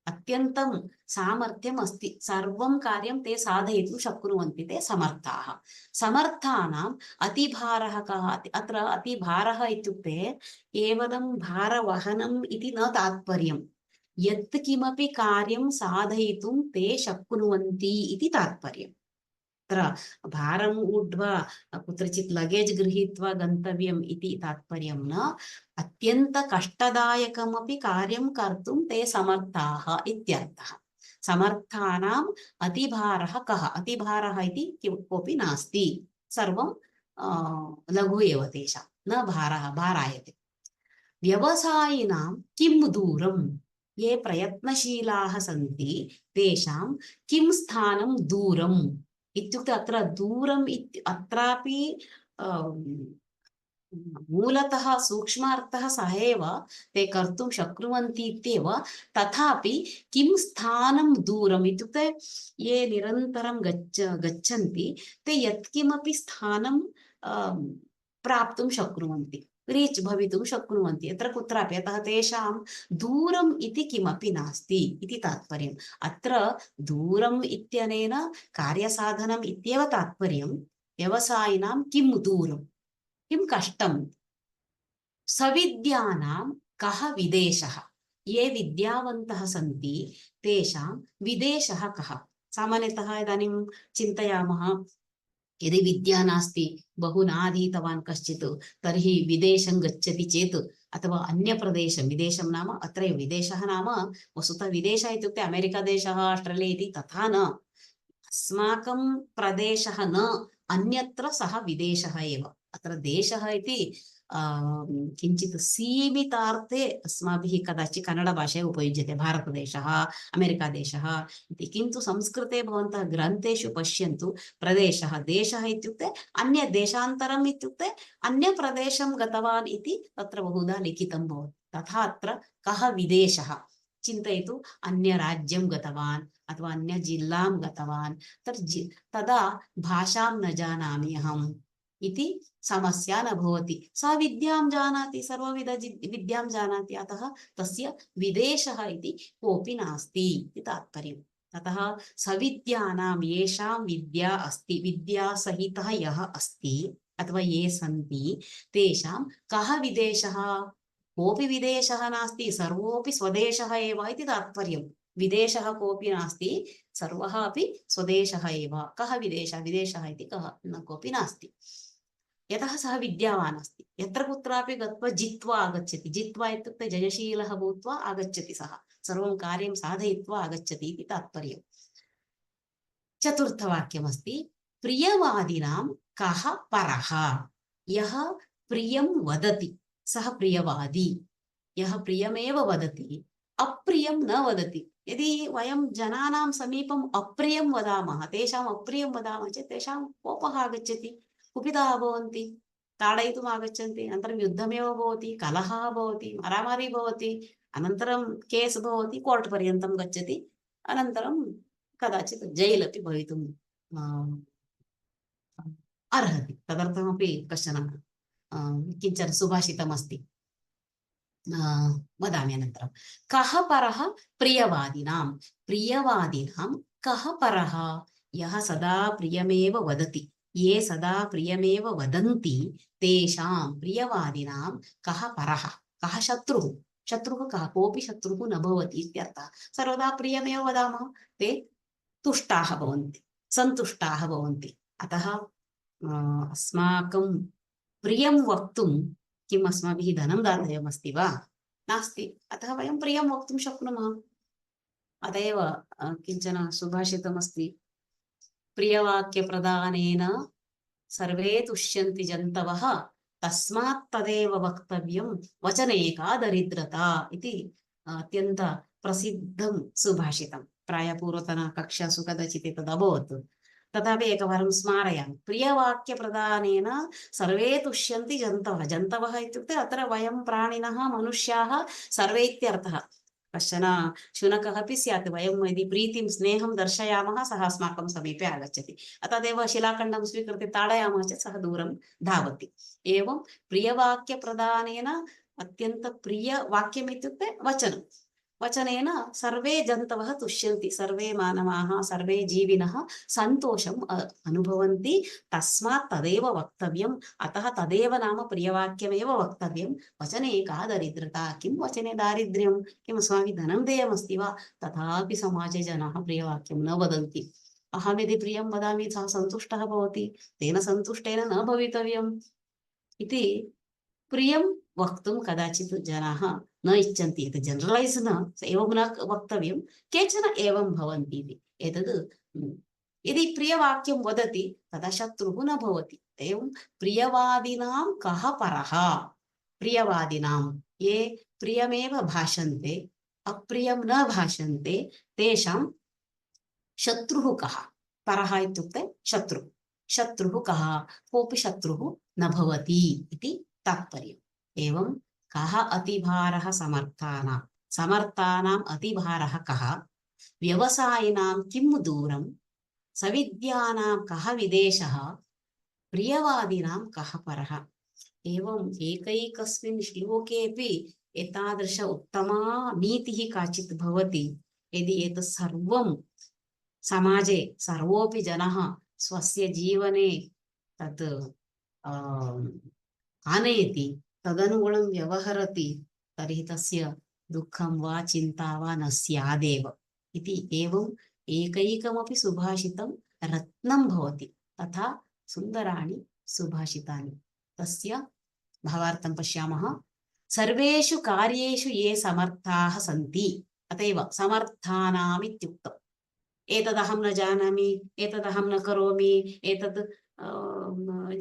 अत्यन्तं सामर्थ्यम् अस्ति, सर्वं कार्यं ते साधयितुं शक्नुवन्ति, ते समर्थाः। समर्थानाम् अतिभारः कः, अत्र अतिभारः इत्युक्ते केवलं भारवहनम् इति न तात्पर्यं, यत् किमपि कार्यं साधयितुं ते शक्नुवन्ति इति तात्पर्यम्। अत्र भारम् ऊढ्वा कुत्रचित् लगेज् गृहीत्वा गन्तव्यम् इति तात्पर्यं न, अत्यन्तकष्टदायकमपि कार्यं कर्तुं ते समर्थाः इत्यर्थः। समर्थानाम् अतिभारः कः, अतिभारः इति कोऽपि नास्ति, सर्वं लघु एव तेषां, न भारायते। व्यवसायिनां किं दूरं, ये प्रयत्नशीलाः सन्ति तेषां किं स्थानं दूरम् इत्युक्ते, अत्र दूरम् अत्रापि मूलतः सूक्ष्मार्थः सः एव ते कर्तुं शक्नुवन्ति इत्येव तथापि किं स्थानं दूरम् इत्युक्ते ये निरन्तरं गच्छन्ति ते यत्किमपि स्थानं प्राप्तुं शक्नुवन्ति रीच् भवितुं शक्नुवन्ति यत्र कुत्रापि अतः तेषां दूरम् इति किमपि नास्ति इति तात्पर्यम् अत्र दूरम् इत्यनेन कार्यसाधनम् इत्येव तात्पर्यं व्यवसायिनां किं दूरं किं कष्टं सविद्यानां कः विदेशः ये विद्यावन्तः सन्ति तेषां विदेशः कः सामान्यतः इदानीं चिन्तयामः यदि विद्या नास्ति बहु नाधीतवान् कश्चित् तर्हि विदेशं गच्छति चेत् अथवा अन्यप्रदेशं विदेशं नाम अत्रैव विदेशः नाम वस्तुतः विदेशः इत्युक्ते अमेरिकादेशः आस्ट्रेलिया इति तथा न अस्माकं प्रदेशः न अन्यत्र सः विदेशः एव अत्र देशः इति किञ्चित् सीमितार्थे अस्माभिः कदाचित् कन्नडभाषया उपयुज्यते भारतदेशः अमेरिकादेशः इति किन्तु संस्कृते भवन्तः ग्रन्थेषु पश्यन्तु प्रदेशः देशः इत्युक्ते अन्यदेशान्तरम् इत्युक्ते अन्यप्रदेशं गतवान् इति तत्र बहुधा लिखितं भवति तथा अत्र कः विदेशः चिन्तयतु अन्यराज्यं गतवान् अथवा अन्यजिल्लां गतवान् तदा भाषां न जानामि अहम् इति समस्या न भवति सा विद्यां जानाति सर्वविध विद्यां जानाति अतः तस्य विदेशः इति कोऽपि नास्ति इति तात्पर्यम् अतः सविद्यानां येषां विद्या अस्ति विद्यासहितः यः अस्ति अथवा ये सन्ति तेषां कः विदेशः कोऽपि विदेशः नास्ति सर्वोऽपि स्वदेशः एव इति तात्पर्यम् विदेशः कोऽपि नास्ति सर्वः अपि स्वदेशः एव कः विदेशः विदेशः इति कः न कोऽपि नास्ति यतः सः विद्यावान् अस्ति यत्र कुत्रापि गत्वा जित्वा आगच्छति जित्वा इत्युक्ते जयशीलः भूत्वा आगच्छति सः सर्वं कार्यं साधयित्वा आगच्छति इति तात्पर्यम् चतुर्थवाक्यमस्ति प्रियवादिनां कः परः यः प्रियं वदति सः प्रियवादी यः प्रियमेव वदति अप्रियं न वदति यदि वयं जनानां समीपम् अप्रियं वदामः तेषाम् अप्रियं वदामः चेत् तेषां कोपः आगच्छति कुपिताः भवन्ति ताडयितुम् आगच्छन्ति अनन्तरं युद्धमेव भवति कलहः भवति मारामारी भवति अनन्तरं केस् भवति कोर्ट् पर्यन्तं गच्छति अनन्तरं कदाचित् जैल् अपि भवितुम् अर्हति तदर्थमपि कश्चन किञ्चन सुभाषितमस्ति वदामि अनन्तरं कः परः प्रियवादिनां कः परः यः सदा प्रियमेव वदति ये सदा प्रियमेव वदन्ति तेषां प्रियवादिनां कः परः कः शत्रुः शत्रुः कः कोऽपि शत्रुः न भवति इत्यर्थः सर्वदा प्रियमेव वदामः ते तुष्टाः भवन्ति सन्तुष्टाः भवन्ति अतः अस्माकं प्रियं वक्तुं किम् अस्माभिः धनं दातव्यमस्ति वा नास्ति अतः वयं प्रियं वक्तुं शक्नुमः अत एव किञ्चन सुभाषितमस्ति प्रियवाक्यप्रदानेन सर्वे तुष्यन्ति जन्तवः तस्मात् तदेव वक्तव्यं वचने का दरिद्रता इति अत्यन्त प्रसिद्धं सुभाषितं प्रायः पूर्वतनकक्षासु कदाचित् एतद् अभवत् तथापि एकवारं स्मारयामि प्रियवाक्यप्रदानेन सर्वे तुष्यन्ति जन्तवः जन्तवः इत्युक्ते अत्र वयं प्राणिनः मनुष्याः सर्वे इत्यर्थः कश्चन शुनकः अपि स्यात् वयं यदि प्रीतिं स्नेहं दर्शयामः सः अस्माकं समीपे आगच्छति तदेव शिलाखण्डं स्वीकृत्य ताडयामः चेत् सः दूरं धावति एवं प्रियवाक्यप्रदानेन अत्यन्तप्रियवाक्यम् इत्युक्ते वचनं वचनेन सर्वे जन्तवः तुष्यन्ति सर्वे मानवाः सर्वे जीविनः सन्तोषम् अनुभवन्ति तस्मात् तदेव वक्तव्यम् अतः तदेव नाम प्रियवाक्यमेव वक्तव्यं वचने का दरिद्रता किं वचने दारिद्र्यं किम् अस्माभिः धनं देयमस्ति वा तथापि समाजे जनाः प्रियवाक्यं न वदन्ति अहं यदि प्रियं वदामि सः सन्तुष्टः भवति तेन सन्तुष्टेन न भवितव्यम् इति प्रियं वक्तुं कदाचित् जनाः न इच्छन्ति एतत् जनरलैस् न एवं न वक्तव्यं केचन एवं भवन्ति इति एतद् यदि प्रियवाक्यं वदति तदा शत्रुः न भवति एवं प्रियवादिनां कः परः प्रियवादिनां ये प्रियमेव भाषन्ते अप्रियं न भाषन्ते तेषां शत्रुः कः परः इत्युक्ते शत्रुः कः कोऽपि शत्रुः न भवति इति तात्पर्यम्। एवं कः अतिभारः समर्थानां, समर्थानाम् अतिभारः कः, व्यवसायिनां किं दूरं, सविद्यानां कः विदेशः, प्रियवादिनां कः परः। एवम् एकैकस्मिन् श्लोकेऽपि एतादृश उत्तमा नीतिः काचित् भवति। यदि एतत् सर्वं समाजे सर्वोऽपि जनः स्वस्य जीवने तत् आनयति, तदनुगुणं व्यवहरति, तर्हि तस्य दुःखं वा चिन्ता वा न स्यादेव इति। एवम् एकैकमपि सुभाषितं रत्नं भवति। तथा सुन्दराणि सुभाषितानि। तस्य भावार्थं पश्यामः। सर्वेषु कार्येषु ये समर्थाः सन्ति, अतएव समर्थानाम् इत्युक्तम्। एतदहं न जानामि, एतदहं न करोमि, एतद्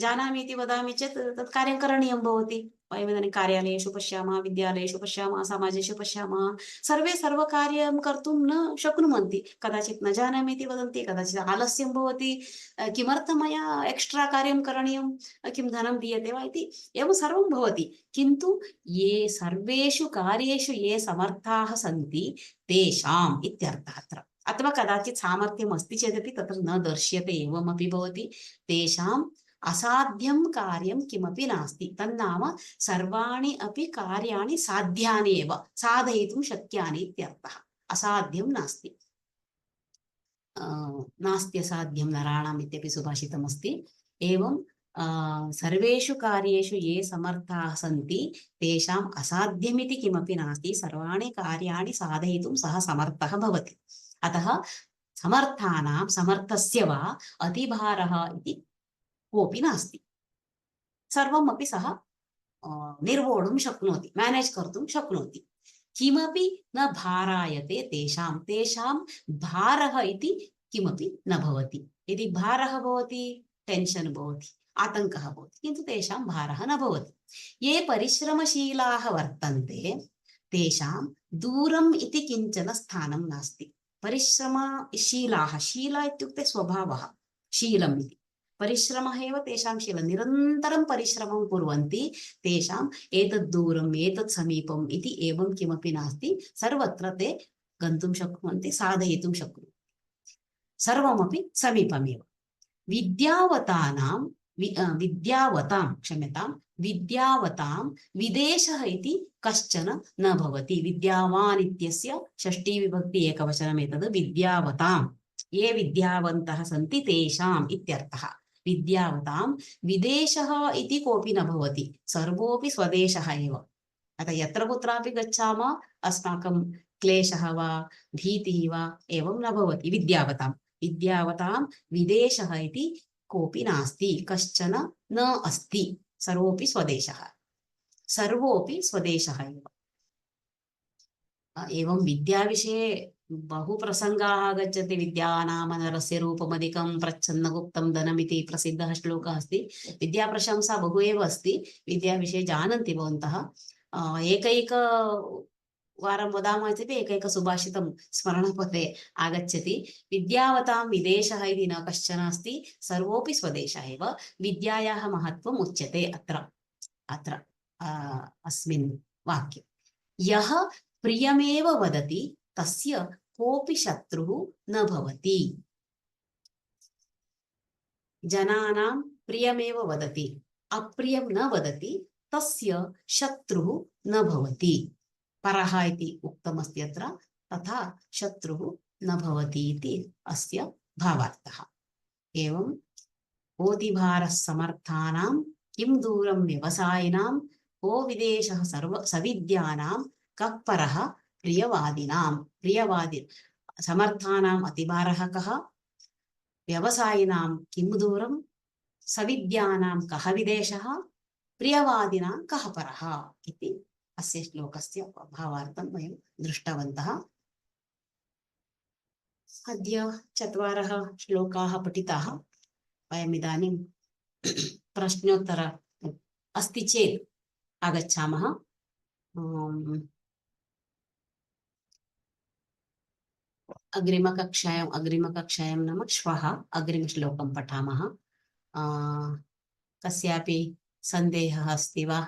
जानामि इति वदामि चेत् तत् कार्यं करणीयं भवति। वयम् इदानीं कार्यालयेषु पश्यामः, विद्यालयेषु पश्यामः, समाजेषु पश्यामः, सर्वे सर्वकार्यं कर्तुं न शक्नुवन्ति। कदाचित् न जानामि इति वदन्ति, कदाचित् आलस्यं भवति, किमर्थं मया एक्स्ट्रा कार्यं करणीयं, किं धनं दीयते वा इति, एवं सर्वं भवति। किन्तु ये सर्वेषु कार्येषु ये समर्थाः सन्ति तेषाम् इत्यर्थः अत्र। अथवा कदाचित् सामर्थ्यम् अस्ति चेदपि तत्र न दर्श्यते एवमपि भवति। तेषाम् असाध्यं कार्यं किमपि नास्ति। तन्नाम सर्वाणि अपि कार्याणि साध्यानि एव, साधयितुं शक्यानि इत्यर्थः। असाध्यं नास्ति। नास्त्यसाध्यं नराणाम् इत्यपि सुभाषितमस्ति। एवं सर्वेषु कार्येषु ये समर्थाः सन्ति तेषाम् असाध्यमिति किमपि नास्ति। सर्वाणि कार्याणि साधयितुं सः समर्थः भवति। अतः समर्थानां, समर्थस्य वा अतिभारः इति कोऽपि नास्ति। सर्वमपि सः निर्वोढुं शक्नोति, मैनेज कर्तुं शक्नोति। किमपि न भारायते तेषां, तेषां भारः इति किमपि न भवति। यदि भारः भवति टेन्शन् भवति, आतङ्कः भवति, किन्तु तेषां भारः न भवति। ये परिश्रमशीलाः वर्तन्ते तेषां दूरम् इति किञ्चन स्थानं नास्ति। परिश्रमशीलाः, शीला इत्युक्ते स्वभावः, शीलम् इति। परिश्रमः एव तेषां शीलं। निरन्तरं परिश्रमं कुर्वन्ति, तेषाम् एतद् दूरम् एतत् समीपम् इति एवं किमपि नास्ति। सर्वत्र ते गन्तुं शक्नुवन्ति, साधयितुं शक्नुवन्ति, सर्वमपि समीपमेव। विद्यावतानां विद्यावतां विदेशः इति कश्चन न भवति। विद्यावान् इत्यस्य षष्ठी विभक्ति एकवचनम् एतद्। विद्यावतां, ये विद्यावन्तः सन्ति तेषाम् इत्यर्थः। विद्यावतां विदेशः इति कोऽपि न भवति, सर्वोऽपि स्वदेशः एव। अतः यत्र कुत्रापि गच्छामः अस्माकं क्लेशः वा भीतिः वा एवं न भवति। विद्यावतां विदेशः इति कोऽपि नास्ति, कश्चन न अस्ति, सर्वोऽपि स्वदेशः, सर्वोऽपि स्वदेशः एव। एवं विद्याविषये बहु प्रसङ्गाः आगच्छन्ति। विद्यानामनरस्य रूपमधिकं प्रच्छन्नगुप्तं धनमिति प्रसिद्धः श्लोकः अस्ति। विद्याप्रशंसा बहु एव अस्ति। विद्याविषये जानन्ति भवन्तः। एकैक वारं वदामः चेत् एकैकसुभाषितं स्मरणपथे आगच्छति। विद्यावतां विदेशः इति न कश्चन अस्ति, सर्वोऽपि स्वदेशः एव। विद्यायाः महत्त्वम् उच्यते अत्र अस्मिन् वाक्ये। यः प्रियमेव वदति तस्य कोऽपि शत्रुः न भवति। जनानां प्रियमेव वदति, अप्रियं न वदति, तस्य शत्रुः न भवति। परः इति उक्तमस्ति अत्र, तथा शत्रुः न भवति इति अस्य भावार्थः। एवं कोऽतिभारः समर्थानां किं दूरं व्यवसायिनां को विदेशः सविद्यानां कः परः प्रियवादिनां। समर्थानाम् अतिभारः कः, व्यवसायिनां किं दूरं, सविद्यानां कः विदेशः, प्रियवादिनां कः परः इति अस्य श्लोकस्य भावार्थं वयं दृष्टवन्तः। अद्य 4 श्लोकाः पठिताः। वयम् इदानीं प्रश्नोत्तर अस्ति चेत् आगच्छामः। अग्रिमकक्षायां नाम श्वः अग्रिमश्लोकं पठामः। कस्यापि सन्देहः अस्ति वा?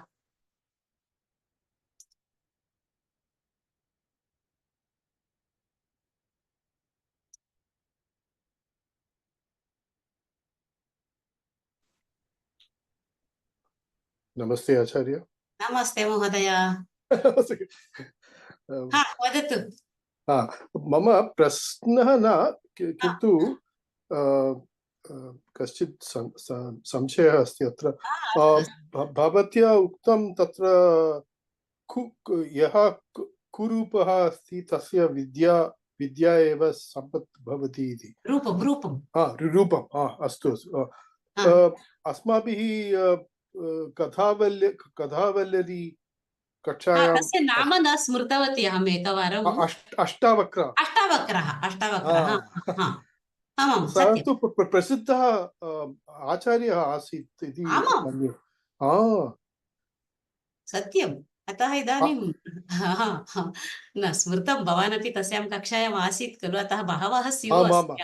नमस्ते आचार्य। नमस्ते महोदय। वदतु। मम प्रश्नः न, किन्तु कश्चित् संशयः अस्ति अत्र। भवत्या उक्तं तत्र यः कुरूपः अस्ति तस्य विद्या एव सम्पत् भवति इति। रूपम् अस्तु। अस्माभिः कथावल्लरी कक्षायां तस्य नाम न स्मृतवती अहम् एकवारम्। अष्टावक्रः। सः तु प्रसिद्धः आचार्यः आसीत् इति मन्ये। सत्यम्। अतः इदानीं न स्मृतं। भवानपि तस्यां कक्षायाम् आसीत् खलु, अतः बहवः स्युः।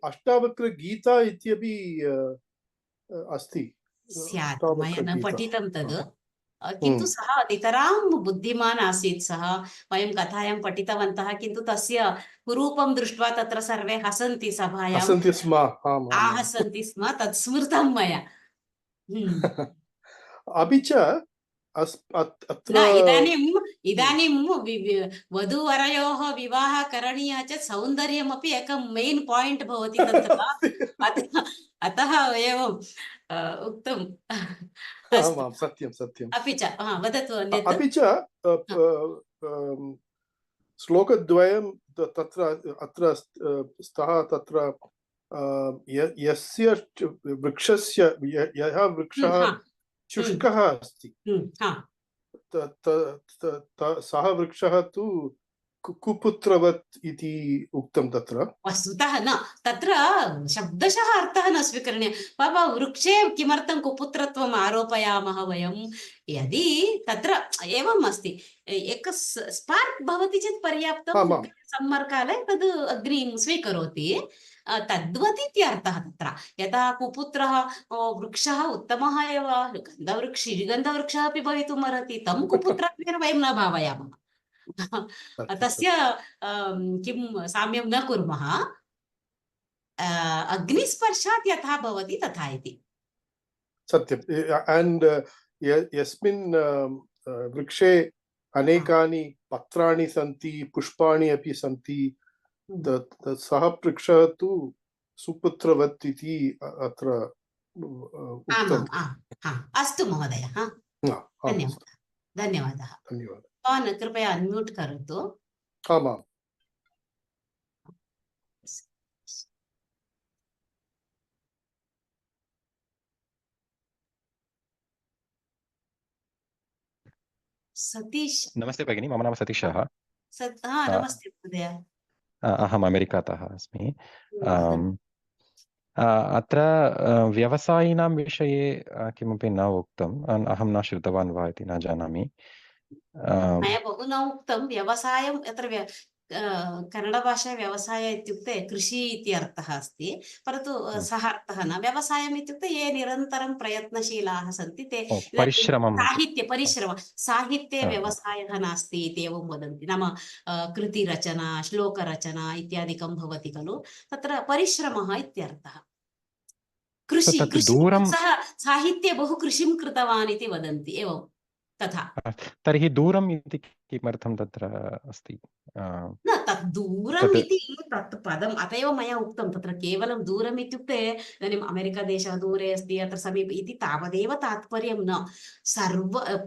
अष्टावक्रगीता इत्यपि अस्ति। स्यात्, मया न पठितं तद्, किन्तु सः नितरां बुद्धिमान् आसीत्। सः वयं कथायां पठितवन्तः, किन्तु तस्य कुरूपं दृष्ट्वा तत्र सर्वे हसन्ति सभायां, आहसन्ति स्म। तत् स्मृतं मया। अपि च इदानीं वधूवरयोः विवाहः करणीयः चेत् सौन्दर्यमपि एकं मेन् पायिण्ट् भवति तत्र। अतः एवं उक्तम्। सत्यं। अपि च वदतु अन्यत्। अपि च श्लोकद्वयं अत्र स्तः। तत्र यस्य वृक्षस्य यः वृक्षः शुष्कः अस्ति, सः वृक्षः तु कुपुत्रवत् इति उक्तं तत्र। वस्तुतः न, तत्र शब्दशः अर्थः न स्वीकरणीयः। बाबा, वृक्षे किमर्थं कुपुत्रत्वम् आरोपयामः वयं? यदि तत्र एवम् अस्ति, एक स्पार्क् भवति चेत् पर्याप्तं। सम्मर् काले तद् अग्निं स्वीकरोति, तद्वत् इत्यर्थः तत्र। यदा कुपुत्रः वृक्षः उत्तमः एव, श्रीगन्धवृक्षः अपि भवितुम् अर्हति, तं कुपुत्रत्वेन वयं न भावयामः। तस्य किं साम्यं न कुर्मः। अग्निस्पर्शात् यथा भवति तथा इति। सत्यम्। यस्मिन् वृक्षे अनेकानि पत्राणि सन्ति, पुष्पाणि अपि सन्ति, सः वृक्षः तु सुपुत्रवत् इति अत्र उक्तम्। अस्तु महोदय, धन्यवादः। भवान् कृपया अन्म्यूट् करोतु। आमाम्। सतीश। नमस्ते भगिनी, मम नाम सतीशः। नमस्ते महोदय। अहम् अमेरिकातः अस्मि। अत्र व्यवसायिनां विषये किमपि न उक्तम्। अहं न श्रुतवान् वा इति न जानामि। मया बहु न उक्तं। व्यवसायम् अत्र कन्नडभाषा व्यवसाय इत्युक्ते कृषि इति अर्थः अस्ति, परन्तु सः अर्थः न। व्यवसायम् इत्युक्ते ये निरन्तरं प्रयत्नशीलाः सन्ति ते। परिश्रमः साहित्ये व्यवसायः नास्ति इति एवं वदन्ति। नाम कृतिरचना, श्लोकरचना इत्यादिकं भवति खलु, तत्र परिश्रमः इत्यर्थः। कृषि सः साहित्ये बहु कृषिं कृतवान् इति वदन्ति, एवं तथा। तर्हि दूरम् इति किमर्थं तत्र अस्ति? न, तत् दूरम् इति तत् पदम् अत एव मया उक्तं। तत्र केवलं दूरम् इत्युक्ते इदानीम् अमेरिकादेशः दूरे अस्ति, अत्र समीपे इति तावदेव तात्पर्यं न।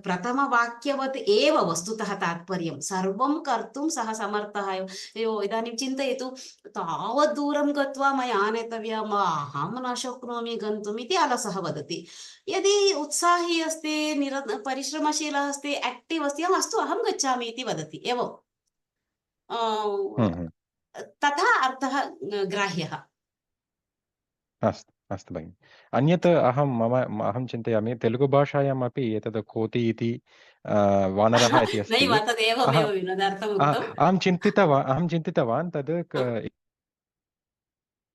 प्रथमवाक्यवत् एव वस्तुतः तात्पर्यं। सर्वं कर्तुं सः समर्थः एव। इदानीं चिन्तयतु, तावत् दूरं गत्वा मया आनेतव्यम्, अहं न शक्नोमि गन्तुम् इति अलसः वदति। यदि उत्साही अस्ति, परिश्रमशीलः अस्ति, एक्टिव् अस्ति, अस्तु अहं गच्छामि इति वदति, एवं तथा अर्थः ग्राह्यः। अस्तु भगिनि। अन्यत् अहं चिन्तयामि, तेलुगु भाषायाम् अपि एतत् कोति इति वानरः इति अस्ति। अहं चिन्तितवान् तद्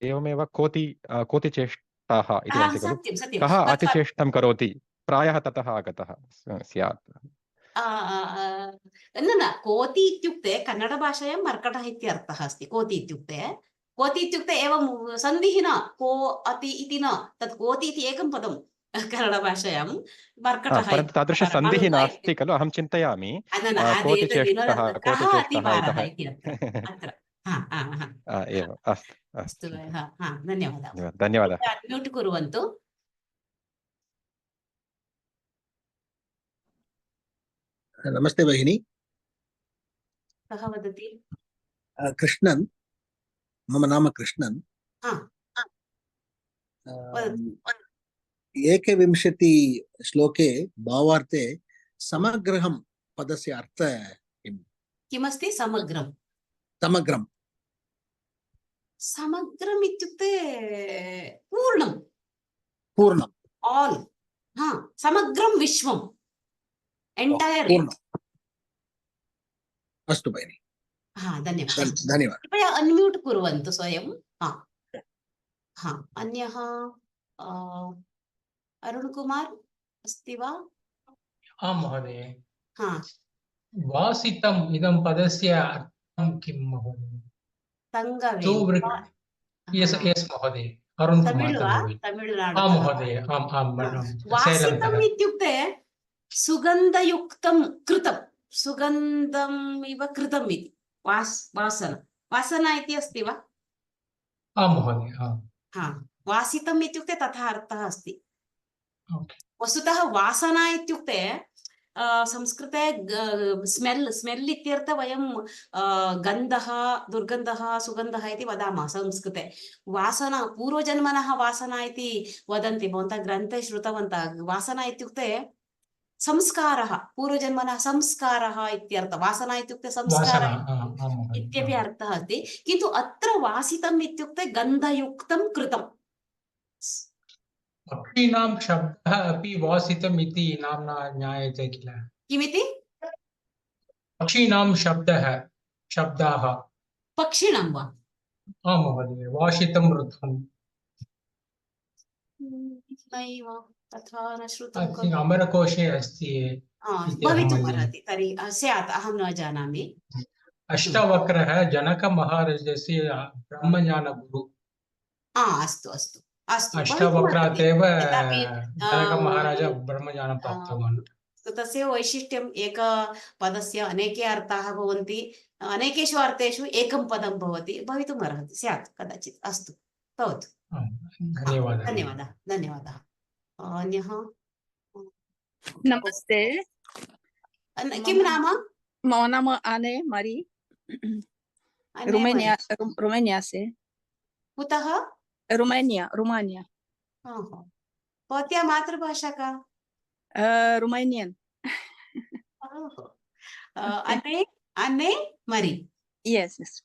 एवमेव कोतिचेष्टाः इति वदन्ति खलु, कः अतिचेष्टं करोति प्रायः ततः आगतः स्यात्। न कोति इत्युक्ते कन्नडभाषायां मर्कटः इति अर्थः अस्ति। कोति इत्युक्ते एवं सन्धिः न, को अति इति न, तत् कोति इति एकं पदं कन्नडभाषायां मर्कटः परन्तु तादृशसन्धिः नास्ति खलु, अहं चिन्तयामि कोतिचेष्टः अतिवारः इतः। इति अत्र एवम्, अस्तु अस्तु, अस्तु, धन्यवादः। धन्यवादः। म्यूट् कुर्वन्तु। नमस्ते भगिनी। कः वदति? कृष्णन्, मम नाम कृष्णन्। वदतु। 21 श्लोके भावार्थे समग्रहं पदस्य अर्थ किमस्ति? समग्रम्। समग्रम् इत्युक्ते पूर्णम्, आल्। समग्रं विश्वम्, एण्टैर्। अस्तु भगिनी, धन्यवादः। कृपया अन्म्यूट् कुर्वन्तु स्वयं। अन्यः अरुण कुमार अस्ति वा? आं महोदय। वासितम् इदं पदस्य अर्थं किं महोदय? यस् महोदय, अरुण कुमार तंगवेल। तमिळुनाडु। आं महोदय, आम्। वासितम् इत्युक्ते सुगन्धयुक्तं कृतं, सुगन्धम् इव कृतम् इति। वासना इति अस्ति वा? आं महोदय, वासितम् इत्युक्ते तथा अर्थः अस्ति। वस्तुतः वासना इत्युक्ते संस्कृते स्मेल् इत्यर्थ वयं गन्धः, दुर्गन्धः, सुगन्धः इति वदामः संस्कृते। वासना, पूर्वजन्मनः वासना इति वदन्ति, भवन्तः ग्रन्थे श्रुतवन्तः। वासना इत्युक्ते संस्कारः, पूर्वजन्मनः संस्कारः इत्यर्थ। वासना इत्युक्ते संस्कारः इत्यपि अर्थः अस्ति, किन्तु अत्र वासितम् इत्युक्ते गन्धयुक्तं कृतम्। पक्षीणां शब्दः अपि वासितम् इति नाम्ना ज्ञायते किल? किमिति? पक्षीणां शब्दाः। पक्षिणां वा? आं महोदय, वासितं वृद्धं। नैव, तथा न श्रुतं। अमरकोशे अस्ति। भवितुमर्हति, तर्हि स्यात्, अहं न जानामि। अष्टावक्रः जनकमहाराजस्य ब्रह्मज्ञानगुरु। अस्तु। अष्टावक्रात् एव जनकमहाराज ब्रह्मज्ञानं प्राप्तवान्। तस्य वैशिष्ट्यम्, एकपदस्य अनेके अर्थाः भवन्ति, अनेकेषु अर्थेषु एकं पदं भवति, भवितुमर्हति, स्यात् कदाचित्। अस्तु, भवतु। धन्यवादः। अन्यः? नमस्ते, किं नाम? मम नाम आने मरी, रुमेनिया से। कुतः? रुमानिया। भवत्याः मातृभाषा का? रुमानियन। अन्ने मरी। यस।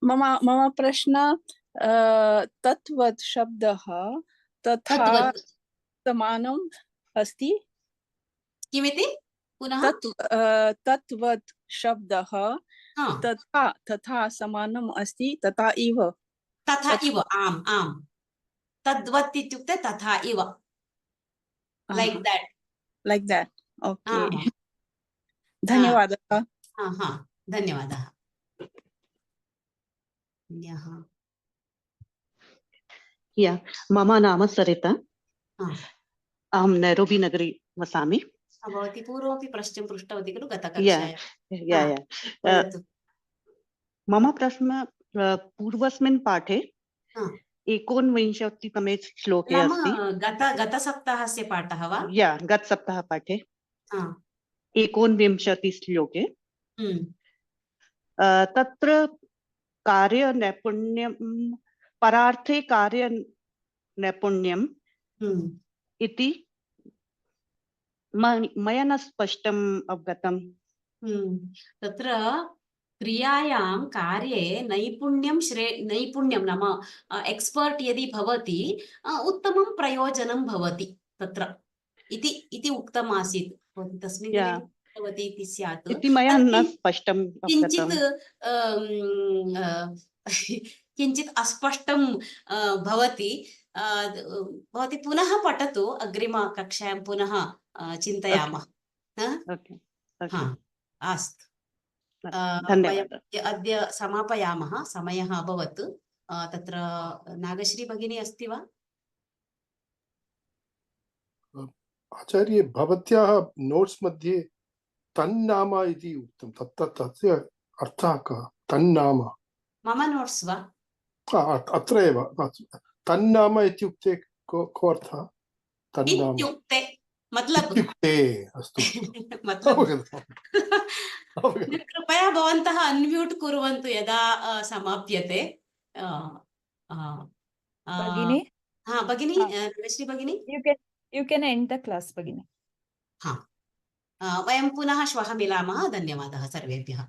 मम प्रश्न, तत्वत् शब्दः तथा समानम् अस्ति? किमिति? पुनः? तत्वत् शब्दः तथा समानम् अस्ति, तथा इव। आम्। तद्वत् इत्युक्ते तथा इव, like that. ओके, धन्यवादः। धन्यवादः। मम नाम सरिता, अहं नैरोबी नगरे वसामि। भवती पूर्वमपि प्रश्नं पृष्टवती खलु गतकक्षायां? मम प्रश्न पूर्वस्मिन् पाठे 29तमे श्लोके अस्ति। गतसप्ताहस्य पाठः वा? गतसप्ताहपाठे 29 श्लोके तत्र कार्यनैपुण्यं, परार्थे कार्यनैपुण्यम् इति मया न स्पष्टम् अवगतम्। तत्र क्रियायां कार्ये नैपुण्यं नाम एक्स्पर्ट् यदि भवति, उत्तमं प्रयोजनं भवति तत्र इति उक्तम् आसीत्। तस्मिन् दिने भवति इति स्यात् इति मया न स्पष्टम् किञ्चित् अस्पष्टं भवति। भवती पुनः पठतु, अग्रिमकक्षायां पुनः चिन्तयामः। ओके हा, ओके अस्तु। धन्यवादः। वयम् अद्य समापयामः, समयः अभवत्। तत्र नागश्री भगिनी अस्ति वा? आचार्य, भवत्याः नोट्स् मध्ये तन्नाम इति उक्तं, तस्य अर्थः कः? तन्नाम मम नोट्स् वा? अत्र एव तन्नाम इत्युक्ते को अर्थः? तन्नाम इत्युक्ते मतलब इत्युक्ते। अस्तु, मतलब अवगतम्। कृपया भवन्तः अनम्यूट् कुर्वन्तु यदा समाप्यते। भगिनी, हा भगिनी, नागश्री भगिनी, you can end the class, भगिनी। हा, वयं पुनः श्वः मिलामः। धन्यवादः सर्वेभ्यः।